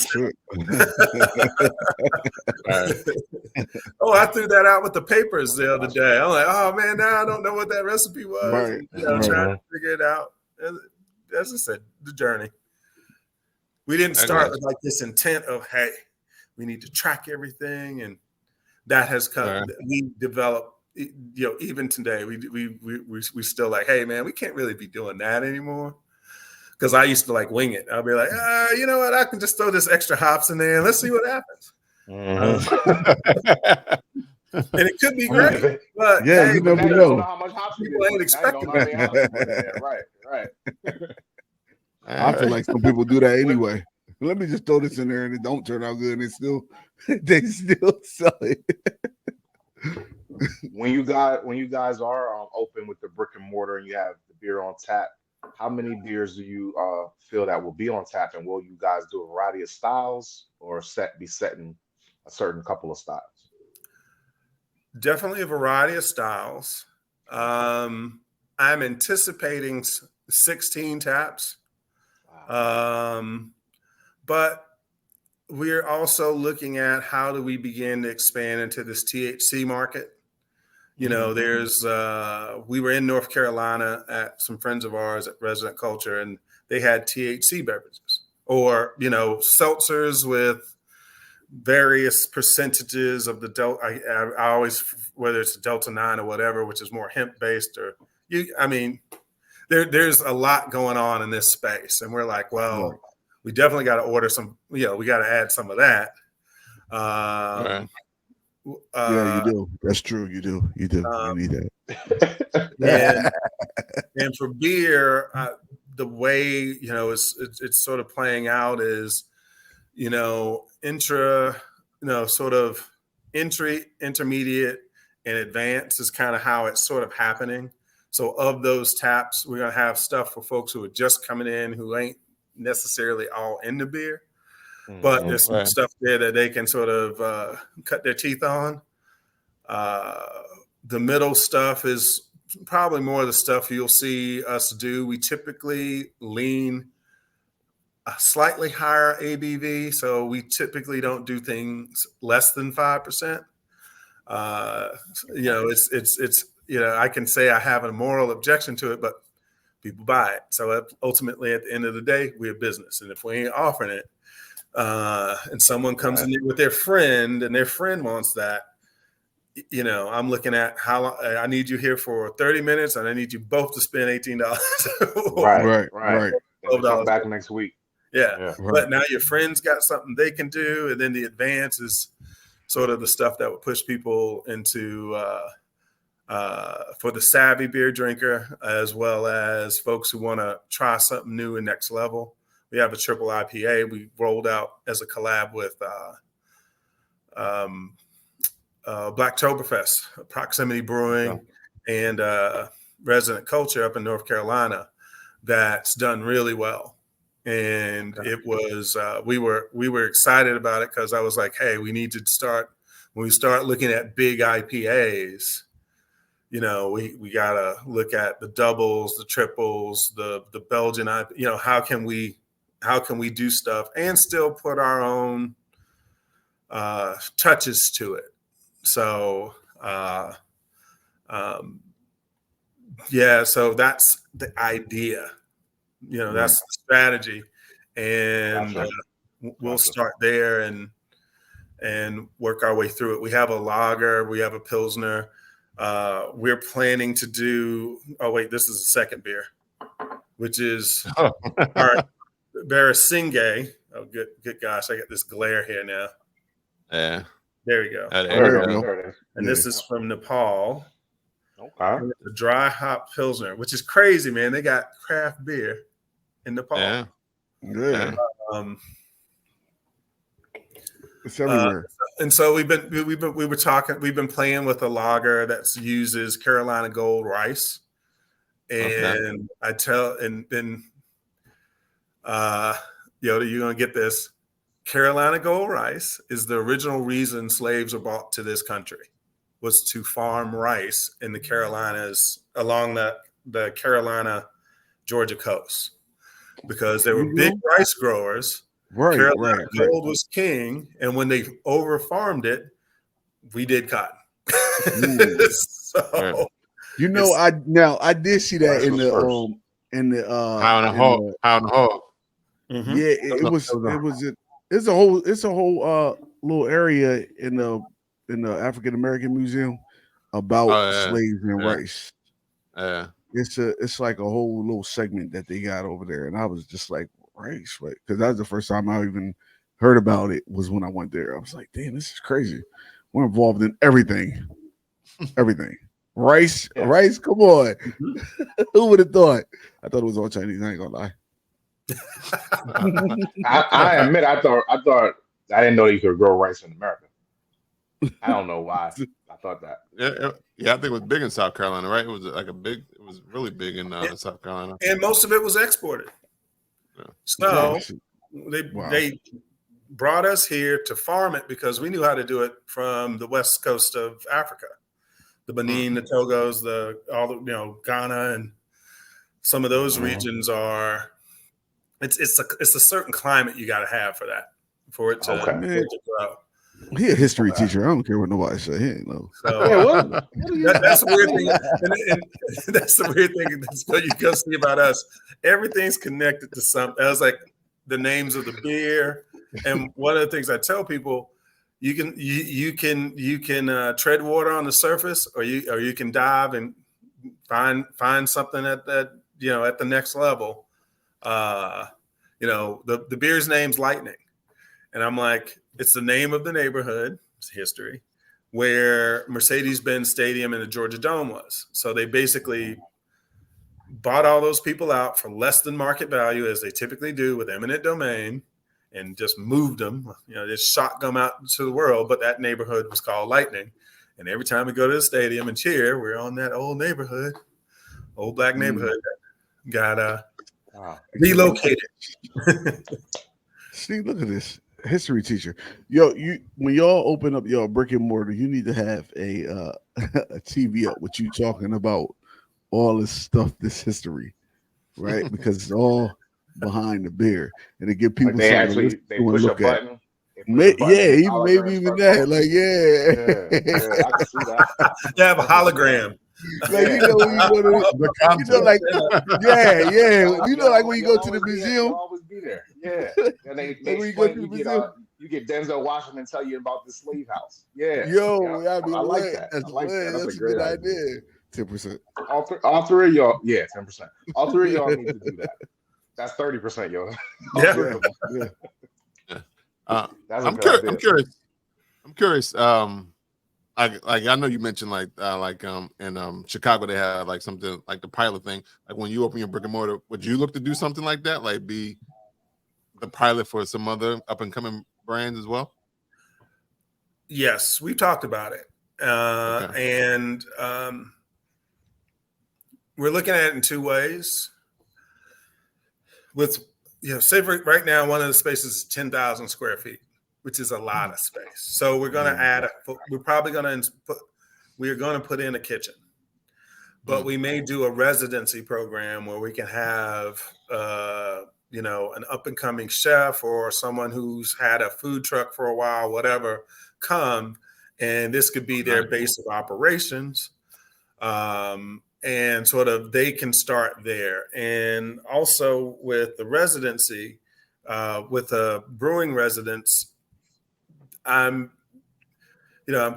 I threw that out with the papers the other day. I'm like, oh man, now I don't know what that recipe was. Right. And, you know, trying to figure it out. As I said, the journey. We didn't start with like this intent of, hey, we need to track everything. And that has come. Right. We developed, even today, we still like, hey man, we can't really be doing that anymore. Because I used to like wing it. I'll be like, you know what? I can just throw this extra hops in there and let's see what happens. And it could be great, but yeah, hey, you But never now you know. don't know how much hops you people ain't did. expecting Now you don't know how many hops you put in there. Right. I feel like some people do that anyway. Let me just throw this in there and it don't turn out good and they still sell it. When you guys are open with the brick and mortar and you have the beer on tap, how many beers do you feel that will be on tap, and will you guys do a variety of styles or be setting a certain couple of styles? Definitely a variety of styles. I'm anticipating 16 taps, but we're also looking at how do we begin to expand into this THC market. We were in North Carolina at some friends of ours at Resident Culture, and they had THC beverages or, seltzers with various percentages of the Delta. I always, whether it's Delta 9 or whatever, which is more hemp based there's a lot going on in this space. And we're like, well, we definitely got to order some, we got to add some of that. Yeah, you do. That's true. You do. You need that. and for beer, the way it's sort of playing out is, sort of entry, intermediate, and advanced is kind of how it's sort of happening. So of those taps, we're gonna have stuff for folks who are just coming in who ain't necessarily all into beer. But there's some stuff there that they can sort of cut their teeth on. The middle stuff is probably more of the stuff you'll see us do. We typically lean a slightly higher ABV, so we typically don't do things less than 5%. It's I can say I have a moral objection to it, but people buy it. So ultimately, at the end of the day, we're a business, and if we ain't offering it, and someone comes in there with their friend and their friend wants that, I'm looking at how long I need you here for 30 minutes and I need you both to spend $18. Right. Come back next week. Yeah. But now your friend's got something they can do. And then the advance is sort of the stuff that would push people into for the savvy beer drinker, as well as folks who want to try something new and next level. We have a triple IPA we rolled out as a collab with Blacktoberfest, Proximity Brewing, and Resident Culture up in North Carolina. That's done really well, and it was we were excited about it because I was like, hey, we need to start when we start looking at big IPAs. We gotta look at the doubles, the triples, the Belgian IPA. How can we do stuff and still put our own touches to it? So, so that's the idea, that's the strategy, and we'll start there and work our way through it. We have a lager, we have a Pilsner. We're planning to do, this is the second beer, which is our Barasinghe. Oh, good gosh, I got this glare here now. Yeah. There we go. There it is. And this is from Nepal. Okay. The dry hop Pilsner, which is crazy, man. They got craft beer in Nepal. Yeah. It's everywhere. And so we've been playing with a lager that uses Carolina Gold rice. And you're gonna get this. Carolina Gold rice is the original reason slaves were brought to this country, was to farm rice in the Carolinas along the Carolina, Georgia coast, because they were big rice growers. Carolina Gold was king, and when they over farmed it, we did cotton. So I did see that in the How in the Hog. Mm-hmm. Yeah, it's a whole little area in the in the African American Museum about Oh yeah, slaves and yeah, rice. yeah. It's like a whole little segment that they got over there, and I was just like, rice, right? Because that was the first time I even heard about it was when I went there. I was like, damn, this is crazy. We're involved in everything, everything. Rice, Yeah. rice. Come on, Mhm. who would have thought? I thought it was all Chinese. I ain't gonna lie. I admit, I thought I didn't know you could grow rice in America. I don't know why I thought that. Yeah, I think it was big in South Carolina, right? It was it was really big in South Carolina. And most of it was exported. Yeah. So Wow. they brought us here to farm it because we knew how to do it from the west coast of Africa, the Benin, the Togos, Ghana, and some of those regions are. It's a certain climate you got to have for that, for it to, Okay. for it to grow. He a history teacher. I don't care what nobody say. He ain't know. So Yeah, what are you? that's the weird thing, and that's the weird thing. That's what you go see about us. Everything's connected to something. That was like the names of the beer, and one of the things I tell people, you can tread water on the surface, or you can dive and find something at that at the next level. The beer's name's Lightning, and I'm like, it's the name of the neighborhood. It's history. Where Mercedes-Benz Stadium and the Georgia Dome was. So they basically bought all those people out for less than market value, as they typically do with eminent domain, and just moved them, just shotgun out to the world. But that neighborhood was called Lightning. And every time we go to the stadium and cheer, we're on that old neighborhood, old black neighborhood that got relocated. See, look at this. History teacher. When y'all open up your brick and mortar, you need to have a a TV up with you talking about all this stuff, this history, right? Because it's all behind the beer, and to give people Like they something to they listen to and push a look at. button. Maybe Even that. Like, yeah, I can see that. They have a hologram. Like, when you go to like, like when you go to the museum, always be there. Yeah, and they when you go to the you museum, you get Denzel Washington tell you about the slave house. Yeah, I like that. That's I like that. That's a great idea. 10%. All three of y'all, 10%. All three of y'all need to do that. That's 30%, yo. I'm curious. I'm curious. I know you mentioned in Chicago they have like something like the pilot thing. Like when you open your brick and mortar, would you look to do something like that? Like be the pilot for some other up and coming brands as well? Yes, we talked about it, and we're looking at it in two ways. With say right now, one of the spaces is 10,000 square feet, which is a lot of space. So we're going to add. We're probably going to put in a kitchen, but we may do a residency program where we can have an up and coming chef or someone who's had a food truck for a while, whatever, come, and this could be their base of operations. And sort of they can start there. And also with the residency, with a brewing residence, I'm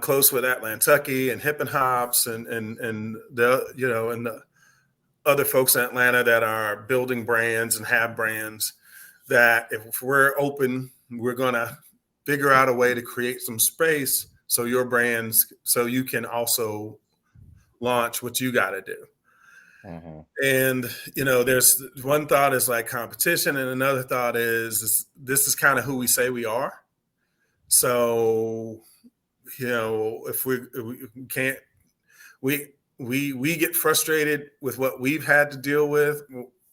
close with Atlantucky and Hip and Hops and the other folks in Atlanta that are building brands and have brands that if we're open, we're going to figure out a way to create some space so your brands, so you can also launch what you got to do. And there's one thought is like competition, and another thought is this is kind of who we say we are. So if we can't, we get frustrated with what we've had to deal with.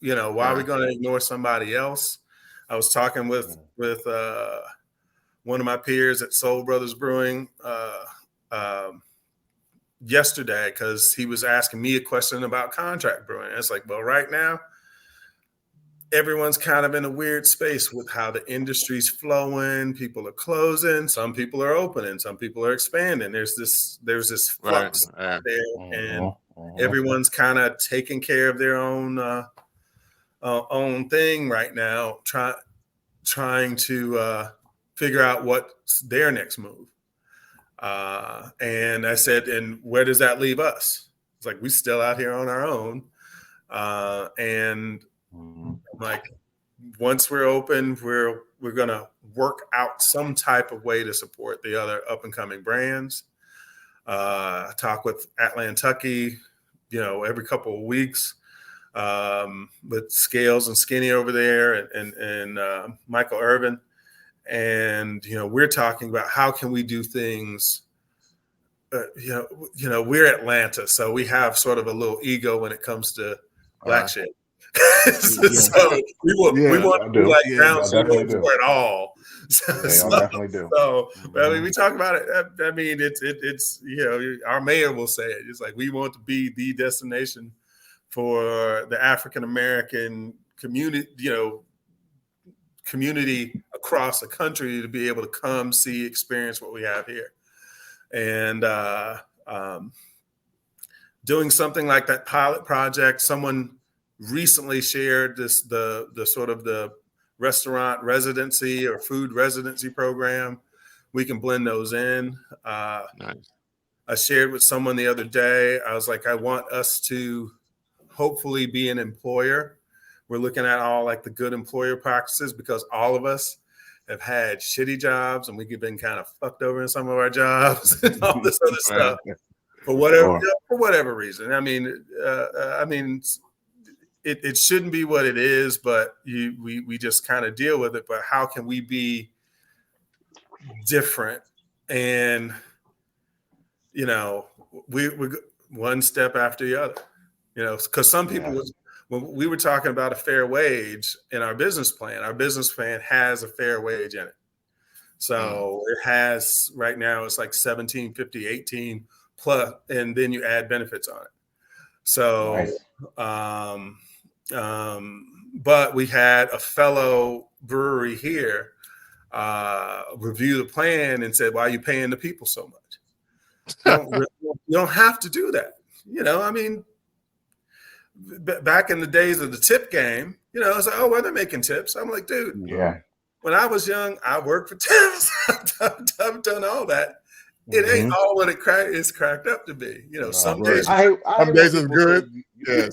Why are we going to ignore somebody else? I was talking with one of my peers at Soul Brothers Brewing yesterday, because he was asking me a question about contract brewing. It's like, well, right now, everyone's kind of in a weird space with how the industry's flowing. People are closing, some people are opening, some people are expanding. There's this flux there, and everyone's kind of taking care of their own thing right now, trying to figure out what's their next move. And I said, and where does that leave us? It's like, we still out here on our own. And I'm like, once we're open, we're going to work out some type of way to support the other up and coming brands. I talk with Atlantucky, every couple of weeks, with Scales and Skinny over there and Michael Irvin. And, we're talking about how can we do things, we're Atlanta, so we have sort of a little ego when it comes to black shit. So we want to do like ground zero for it all. Definitely do. So I mean, we talk about it. I mean, it's our mayor will say it. It's like, we want to be the destination for the African American community across the country to be able to come see, experience what we have here. And doing something like that pilot project, someone recently shared the sort of the restaurant residency or food residency program. We can blend those in. Nice. I shared with someone the other day, I was like, I want us to hopefully be an employer. We're looking at all like the good employer practices, because all of us have had shitty jobs and we've been kind of fucked over in some of our jobs and all this other stuff for whatever reason. I mean, it shouldn't be what it is, but we just kind of deal with it. But how can we be different? And we one step after the other. Because some people when we were talking about a fair wage in our business plan has a fair wage in it. So it has right now, it's like 17.50, 18 plus, and then you add benefits on it. So, but we had a fellow brewery here review the plan and said, why are you paying the people so much? You don't have to do that. I mean, back in the days of the tip game, it's like, oh, well, they're making tips. I'm like, dude, when I was young, I worked for tips. I've done all that. It ain't all what it is cracked up to be. Some days, some days is good.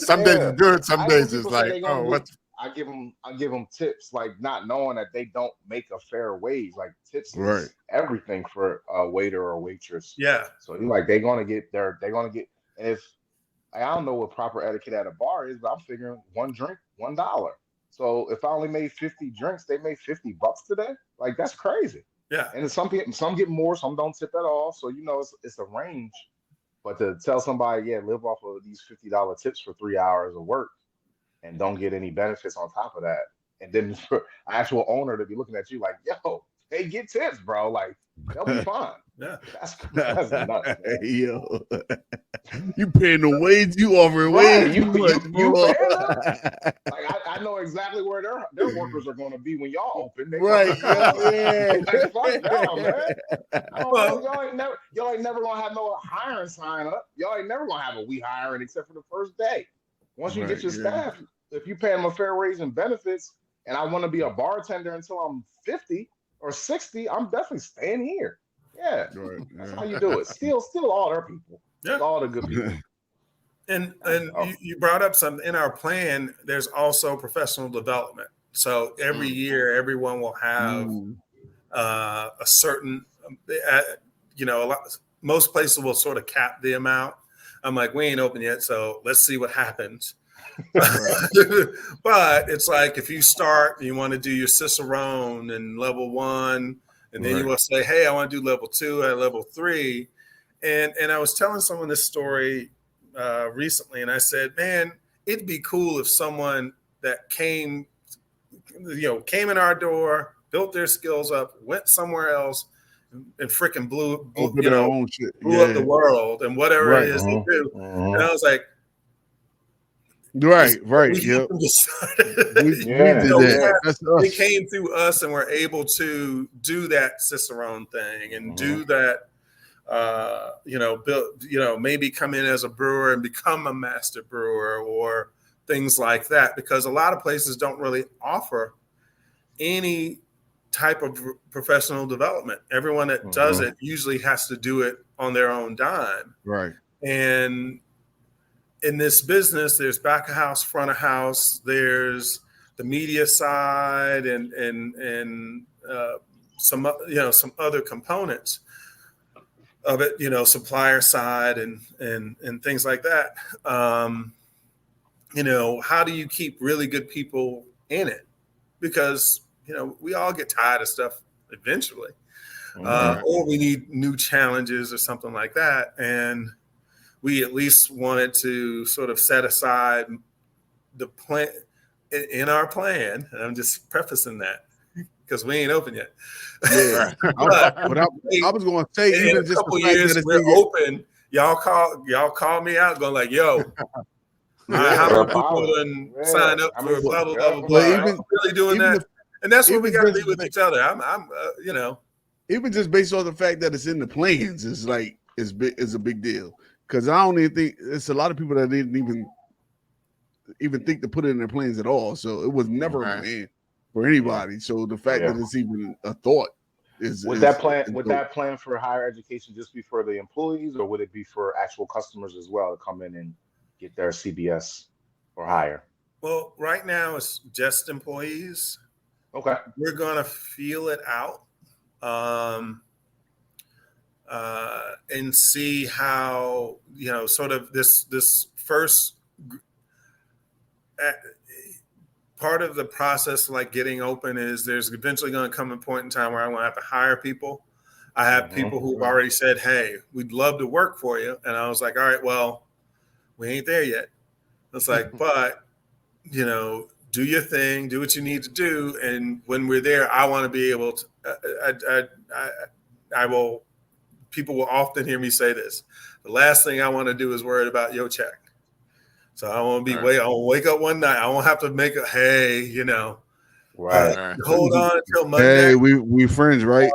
Some days is good. Some days is like, oh, what? I give them tips, like not knowing that they don't make a fair wage. Like tips is everything for a waiter or waitress. Yeah. So you're like, they're gonna get, and if I don't know what proper etiquette at a bar is, but I'm figuring one drink, $1. So if I only made 50 drinks, they made $50 today. Like, that's crazy. Yeah. And some get more, some don't tip at all. So it's a range. But to tell somebody, live off of these $50 tips for 3 hours of work and don't get any benefits on top of that, and then for an actual owner to be looking at you like, yo, they get tips, bro. Like, they'll be fine. Yeah. That's nuts. Yo, you paying the wage? You offering wage? You paying them? Like, I know exactly where their workers are going to be when y'all open. Like, fuck y'all, man. Y'all ain't never gonna have no hiring sign up. Y'all ain't never gonna have a we hiring except for the first day. Once you get your staff, if you pay them a fair wage and benefits, and I want to be a bartender until I'm 50 or 60, I'm definitely staying here. Yeah, that's how you do it. Still all their people. Yeah, all the good people. And you brought up something in our plan. There's also professional development. So every year, everyone will have a certain, most places will sort of cap the amount. I'm like, we ain't open yet, so let's see what happens. But it's like, if you start, you want to do your Cicerone and level 1, and then you will say, hey, I want to do level 2 at level 3. And I was telling someone this story recently, and I said, man, it'd be cool if someone that came in our door, built their skills up, went somewhere else, and freaking blew up the world and whatever it is they do. And I was like, Right. We did that. They came through us and were able to do that Cicerone thing and do that. Maybe come in as a brewer and become a master brewer or things like that, because a lot of places don't really offer any type of professional development. Everyone that does it usually has to do it on their own dime. Right. And in this business, there's back of house, front of house, there's the media side and some other components of it, supplier side and things like that. How do you keep really good people in it? Because, we all get tired of stuff eventually, or we need new challenges or something like that. And we at least wanted to sort of set aside the plan in our plan. And I'm just prefacing that because we ain't open yet. Yeah. I was going to say, in even a just couple the fact years that we're open. Y'all call me out, going like, "Yo, how many people done signed up for blah blah blah blah blah?" Even really doing that, and that's what we got to be with each other. Even just based on the fact that it's in the plans, is like is a big deal. Because I don't even think it's a lot of people that didn't even think to put it in their plans at all. So it was never a plan for anybody. So the fact that it's even a thought is that plan for higher education just be for the employees, or would it be for actual customers as well to come in and get their CBS or higher? Well, right now it's just employees. Okay. We're gonna feel it out. And see how, sort of this first part of the process, like getting open, is there's eventually going to come a point in time where I want to have to hire people. I have people who've already said, "Hey, we'd love to work for you." And I was like, "All right, well, we ain't there yet." It's like, but, do your thing, do what you need to do. And when we're there, I want to be able to, I will, people will often hear me say this: the last thing I want to do is worry about your check. So I want to be I'll wake up one night. I won't have to make a right. Hold on until Monday. Hey, we friends, right?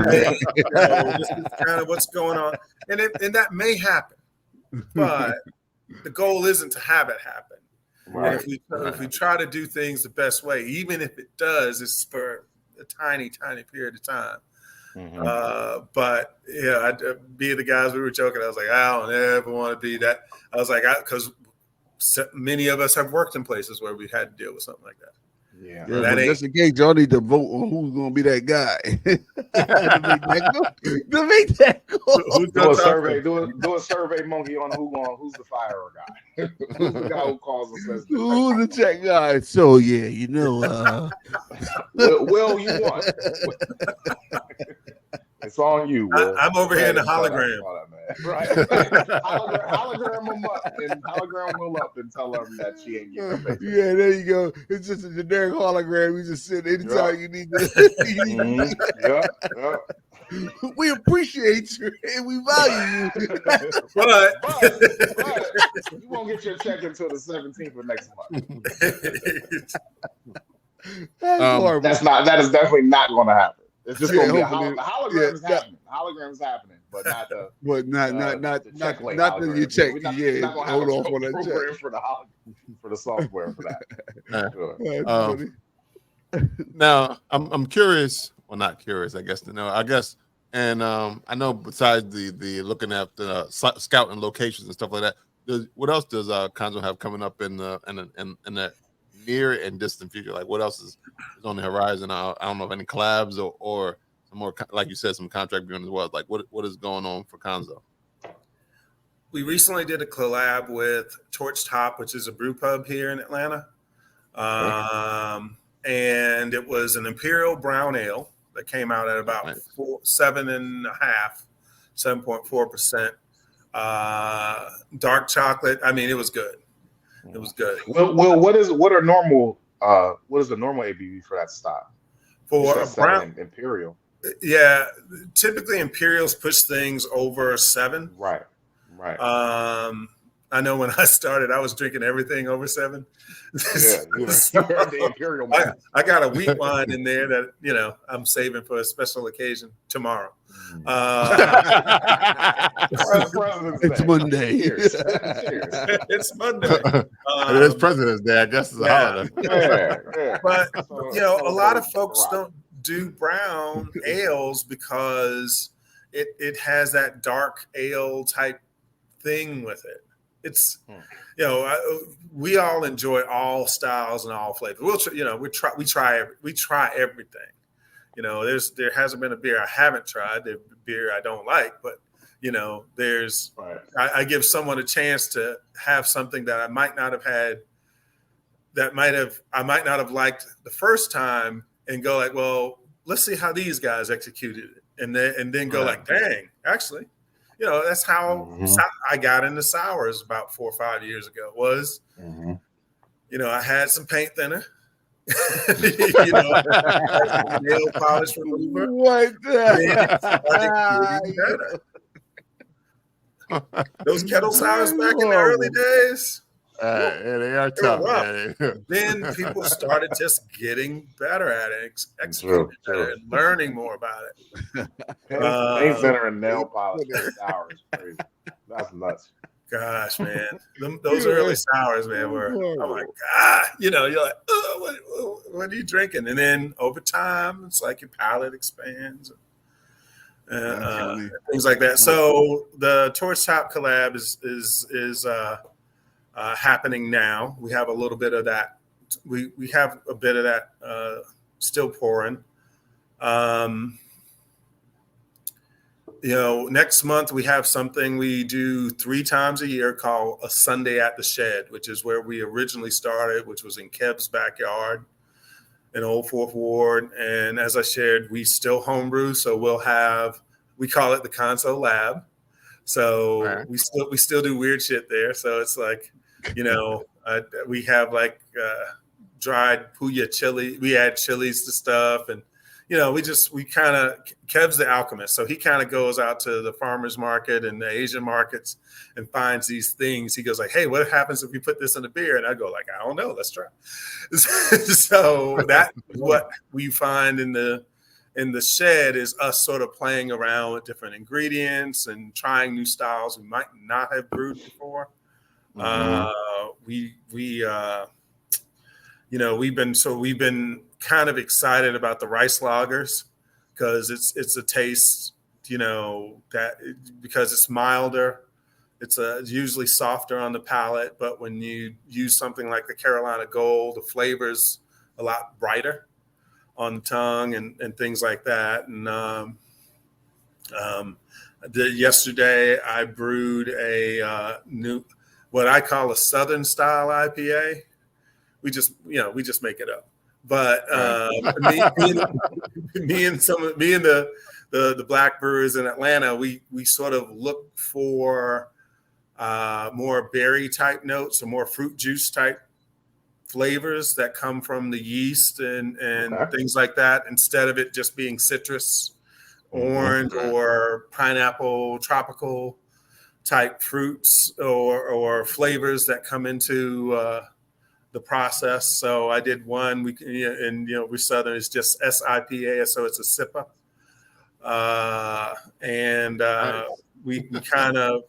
This is kind of what's going on, and that may happen, but the goal isn't to have it happen. Right. And if we try to do things the best way, even if it does, it's for a tiny period of time. But be the guys we were joking. I was like, I don't ever want to be that. I was like, because many of us have worked in places where we had to deal with something like that. Yeah, but just in case, y'all need to vote on who's going to be that guy to make that go. Do a survey, monkey, on who's the fire guy. Who's the guy who calls and says who's the check guy? So Will, you won. It's on you, Will. I'm over here in the hologram. Right. hologram them up and hologram Will up and tell them that she ain't getting her. Yeah, there you go. It's just a generic hologram. You just sit anytime you need to. We appreciate you and we value you. but you won't get your check until the 17th of next month. That is definitely not going to happen. It's just going to be hologram is happening. Hologram is happening, but not the. But not the check. Hold on for that check for the software for that. Now I'm curious. Well, not curious, I guess. To know, I guess, and I know besides the looking at the scouting locations and stuff like that. What else does Khonso have coming up in the near and distant future? Like, what else is on the horizon? I don't know if any collabs or some more, like you said, some contract brewing as well. Like, what is going on for Khonso? We recently did a collab with Torch Top, which is a brew pub here in Atlanta, and it was an imperial brown ale that came out at about 7.4%. Dark chocolate. I mean, it was good. It was good. Well, what is the normal ABV for that style? For a brown imperial. Yeah, typically imperials push things over 7. Right. I know when I started, I was drinking everything over 7. Yeah, you had the Imperial Man. I got a wheat wine in there that, you know, I'm saving for a special occasion tomorrow. It's Monday. Cheers. It's Monday. It is President's Day. I guess it's a holiday. Yeah. But, you know, a lot of folks don't do brown ales because it has that dark ale type thing with it. It's, you know, we all enjoy all styles and all flavors. We try everything. You know, there hasn't been a beer I haven't tried, the beer I don't like, but you know, I give someone a chance to have something that I might not have had, I might not have liked the first time, and go like, well, let's see how these guys executed it, and then go like, dang, actually, you know, that's how I got into sours about 4 or 5 years ago. Was you know, I had some paint thinner. You know, nail polish remover. What those kettle sours back in the early days. Yeah, they are tough. Then people started just getting better at it, executing better, and learning more about it. Paint thinner and nail polish sours, crazy. That's nuts. Gosh, man, those early sours, man, were, oh my God, you know, you're like, oh, what are you drinking? And then over time, it's like your palate expands, things like that. So the Torch Top collab is happening now. We have a little bit of that. We have a bit of that still pouring. You know, next month we have something we do 3 times a year called a Sunday at the Shed, which is where we originally started, which was in Kev's backyard in Old Fourth Ward. And as I shared, we still homebrew, so we call it the Khonso Lab. So we still do weird shit there. So it's like, you know, we have like dried puya chili. We add chilies to stuff, and you know, Kev's the alchemist. So he kind of goes out to the farmer's market and the Asian markets and finds these things. He goes like, hey, what happens if we put this in a beer? And I go like, I don't know. Let's try. So that's what we find in the shed, is us sort of playing around with different ingredients and trying new styles we might not have brewed before. You know, we've been kind of excited about the rice lagers because it's a taste, you know, that because it's milder, it's usually softer on the palate, but when you use something like the Carolina Gold, the flavor's a lot brighter on the tongue and things like that. And yesterday I brewed a new, what I call a Southern style IPA. We just make it up. But me and the black brewers in Atlanta, we sort of look for more berry type notes or more fruit juice type flavors that come from the yeast and things like that, instead of it just being citrus, orange, or pineapple, tropical type fruits or flavors that come into the process. So I did one. We're Southern. It's just SIPA, so it's a SIPA, and we kind of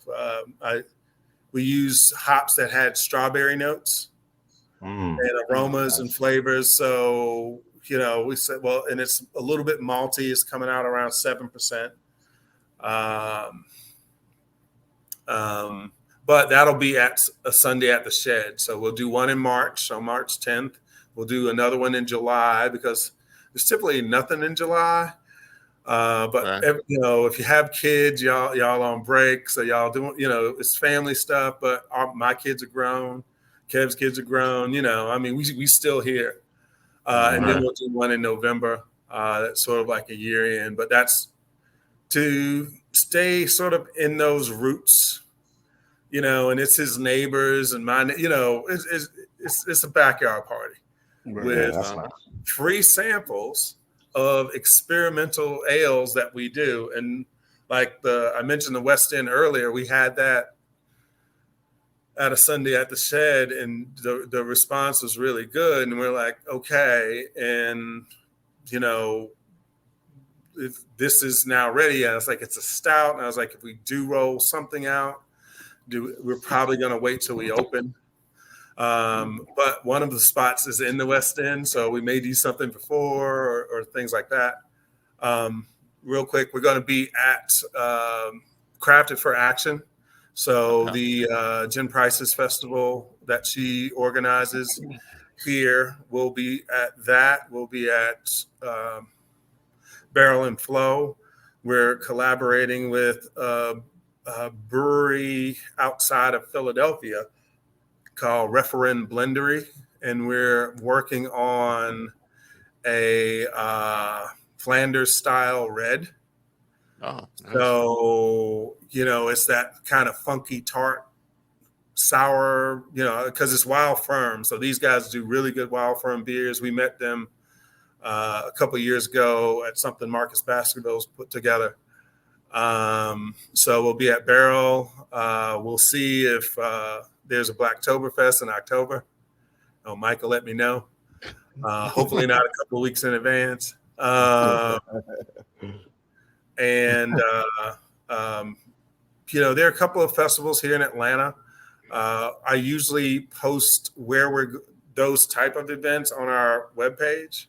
we use hops that had strawberry notes and aromas and flavors. So you know, we said, well, and it's a little bit malty. It's coming out around 7%. But that'll be at a Sunday at the Shed. So we'll do one in March, on March 10th. We'll do another one in July because there's typically nothing in July. You know, if you have kids, y'all on break, so y'all doing, you know, it's family stuff. But my kids are grown, Kev's kids are grown. You know, I mean, we still here. And then we'll do one in November. That's sort of like a year in, but that's to stay sort of in those roots. You know, and it's his neighbors and mine. You know, it's a backyard party with free samples of experimental ales that we do. And like I mentioned the West End earlier, we had that at a Sunday at the Shed, and the response was really good. And we're like, okay, and if this is now ready. And I was like, it's a stout. And I was like, if we do roll something out, we're probably going to wait till we open. But one of the spots is in the West End, so we may do something before or things like that. Real quick, we're going to be at Crafted for Action. So the Jen Price's festival that she organizes here, we'll be at that. We'll be at Barrel and Flow. We're collaborating with a brewery outside of Philadelphia called Referend Blendery, and we're working on a Flanders style red. Oh, nice. So, it's that kind of funky, tart, sour, because it's Wild Firm. So these guys do really good Wild Firm beers. We met them a couple of years ago at something Marcus Baskerville's put together. So we'll be at Barrel. We'll see if there's a Blacktoberfest in October. Oh, Michael, let me know. Hopefully not a couple of weeks in advance. And there are a couple of festivals here in Atlanta. I usually post those type of events on our webpage.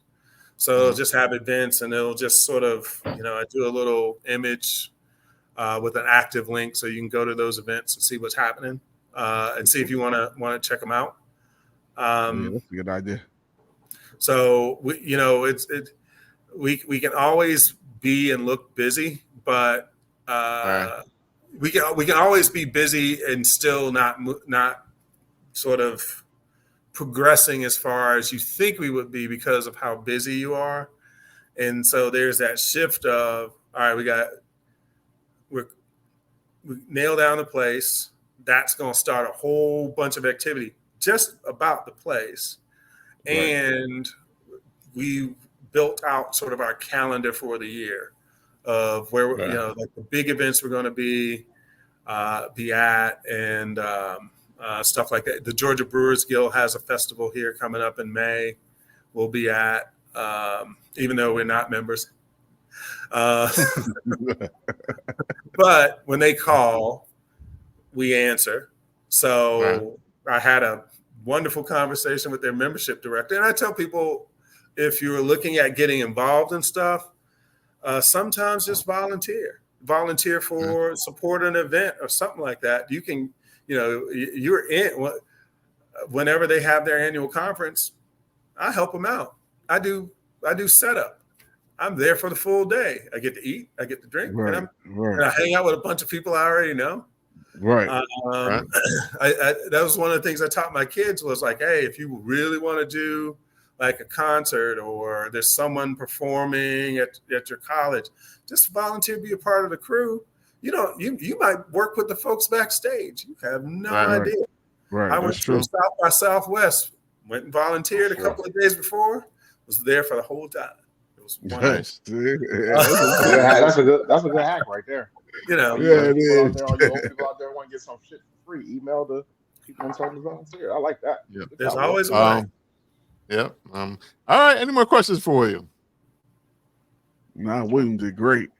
So just have events, and it'll just sort of, I do a little image with an active link, so you can go to those events and see what's happening, and see if you want to check them out. That's a good idea. So we can always be and look busy, but we can always be busy and still not sort of progressing as far as you think we would be because of how busy you are. And so there's that shift of, all right, we nailed down the place. That's going to start a whole bunch of activity just about the place. Right. And we built out sort of our calendar for the year of where, like the big events we're going to be at, and stuff like that. The Georgia Brewers Guild has a festival here coming up in May. We'll be at, even though we're not members. But when they call, we answer. So I had a wonderful conversation with their membership director. And I tell people, if you're looking at getting involved in stuff, sometimes just volunteer for support an event or something like that. You can, you're in whenever they have their annual conference. I help them out. I do setup. I'm there for the full day. I get to eat, I get to drink, and I hang out with a bunch of people I already know. Right. That was one of the things I taught my kids was like, hey, if you really want to do like a concert, or there's someone performing at your college, just volunteer, be a part of the crew. You might work with the folks backstage. You have no idea. Right. I went to South by Southwest, went and volunteered a couple of days before, was there for the whole time. It was nice. That's a good hack right there. It is. People out there want to get some shit for free. Email the people and tell them to volunteer. I like that. Yeah. There's always a way. Yeah. All right. Any more questions for you? Nah, William did great.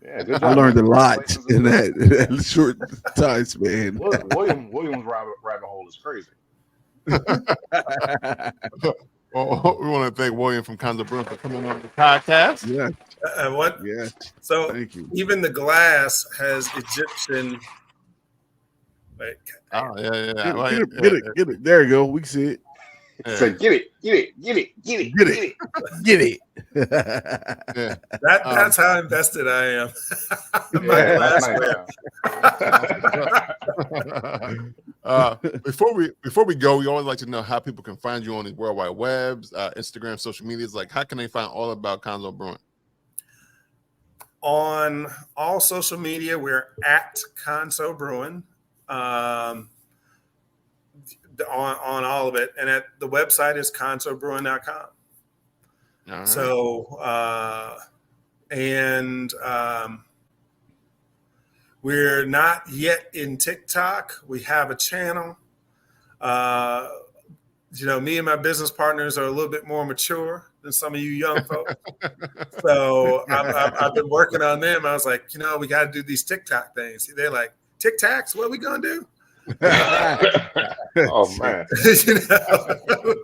Yeah, good job. I learned a lot in that short time span. William's rabbit hole is crazy. Well, we want to thank William from Khonso Brewing for coming on the podcast. Yeah. What? Yeah. So thank you. Even the glass has Egyptian. Like, Get it. There you go. We can see it. So get it. Yeah. That's how invested I am. Before we go, we always like to know how people can find you on the World Wide Webs, Instagram, social medias. Like, how can they find all about Khonso Brewing? On all social media, we're at Khonso Brewing. On all of it, and at the website is khonsobrewing.com. Right. So We're not yet in TikTok. We have a channel. Me and my business partners are a little bit more mature than some of you young folks. So I've been working on them. I was like, we got to do these TikTok things. They're like, TikToks? What are we going to do? Oh, man.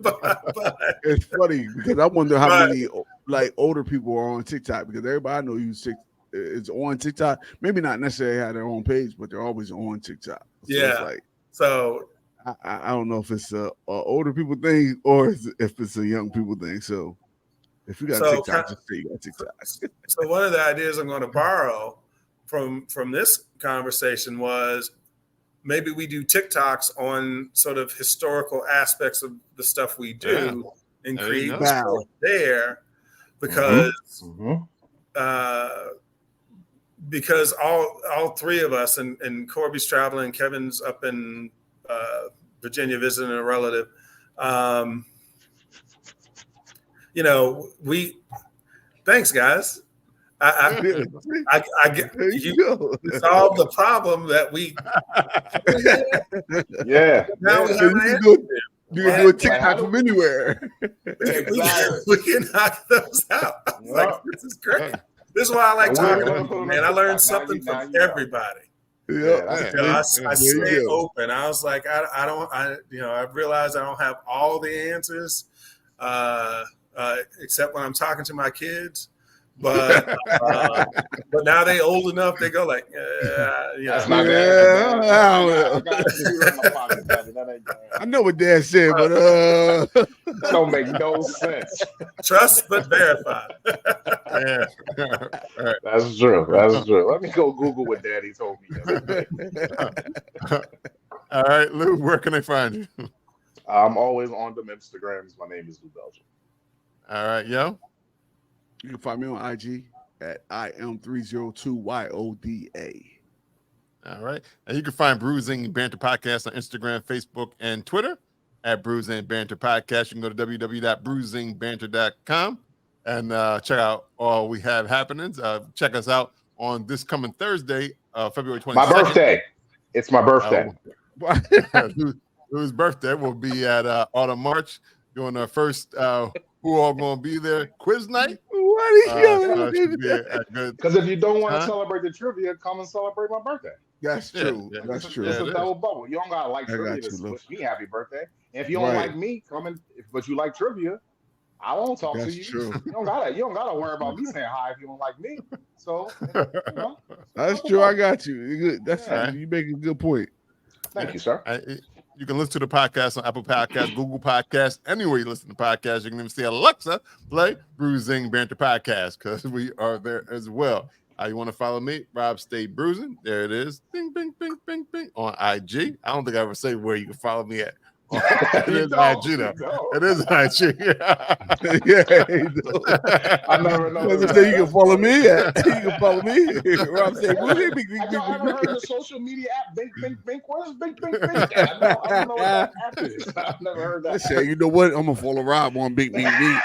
But it's funny because I wonder how many like older people are on TikTok, because everybody I know is on TikTok. Maybe not necessarily have their own page, but they're always on TikTok. So yeah. It's like, so I don't know if it's a older people thing or if it's a young people thing. So if you got TikTok, just say you got TikTok. So one of the ideas I'm going to borrow from this conversation was maybe we do TikToks on sort of historical aspects of the stuff we do and create there, because because all three of us, and Corby's traveling, Kevin's up in Virginia visiting a relative. Thanks, guys. I get you solved the problem that we. Yeah. Now we so you can do a TikTok from anywhere. We can knock those out. I was like, this is great. This is why I like talking, man. I learned something from everybody. Yeah, I stay open. I was like, I realized I don't have all the answers, except when I'm talking to my kids. But now they old enough, they go like, That's not bad. I know what Dad said, but that don't make no sense. Trust but verify. Yeah. That's true. That's true. Let me go Google what Daddy told me yesterday. All right, Lou, where can they find you? I'm always on them Instagrams. My name is Lou Belgium. All right, yo. You can find me on IG at IM302YODA. All right. And you can find Bruising Banter Podcast on Instagram, Facebook, and Twitter at Bruising Banter Podcast. You can go to www.bruisingbanter.com and check out all we have happenings. Check us out on this coming Thursday, February 22nd. My birthday. It's my birthday. Lou's birthday will be at Autumn March doing our first who all going to be there quiz night. Because if you don't want to celebrate the trivia, come and celebrate my birthday. That's true. That's true. It's a double bubble. You don't gotta like trivia to wish me happy birthday. And if you don't like me, but you like trivia, I won't talk to you. True. You don't gotta worry about me saying hi if you don't like me. So that's true. I got you. You're good. You make a good point. Thank you, sir. You can listen to the podcast on Apple Podcasts, Google Podcasts, anywhere you listen to podcasts. You can even see Alexa play Bruising Banter Podcast, because we are there as well. You want to follow me, Rob Stay Bruising. There it is. Bing, bing, bing, bing, bing. On IG. I don't think I ever say where you can follow me at. It is IG though. It is IG. I never know. You can follow me. You can follow me. Rob Stay Bruising. I haven't heard of the social media app. Bing, bing, bing. What is bing, bing, bing? I don't know what that app is. I've never heard that. Say, you know what? I'm gonna follow Rob on Bing, bing, bing.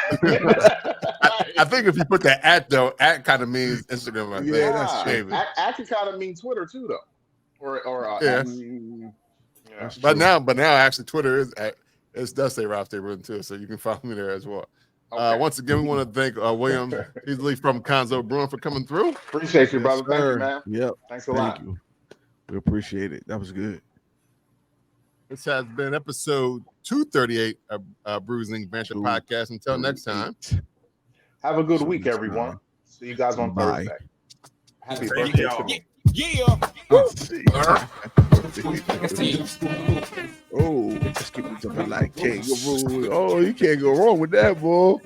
I think if you put that at though, at kind of means Instagram. I think. Yeah, that's true. At can kind of mean Twitter too, though. Or yeah. But now actually Twitter it does say Rob Stay Bruising too, so you can follow me there as well. Okay. Once again, we want to thank William Teasley from Khonso Brewing for coming through. Appreciate you, brother. Thank you, man. Yep. Thanks a lot. You. We appreciate it. That was good. This has been episode 238 of Bruising Banter Podcast. Until next time. Have a good week, everyone. See you guys on Thursday. Happy birthday to me. Oh, just keep it jumping like kangaroo. Oh, you can't go wrong with that, boy.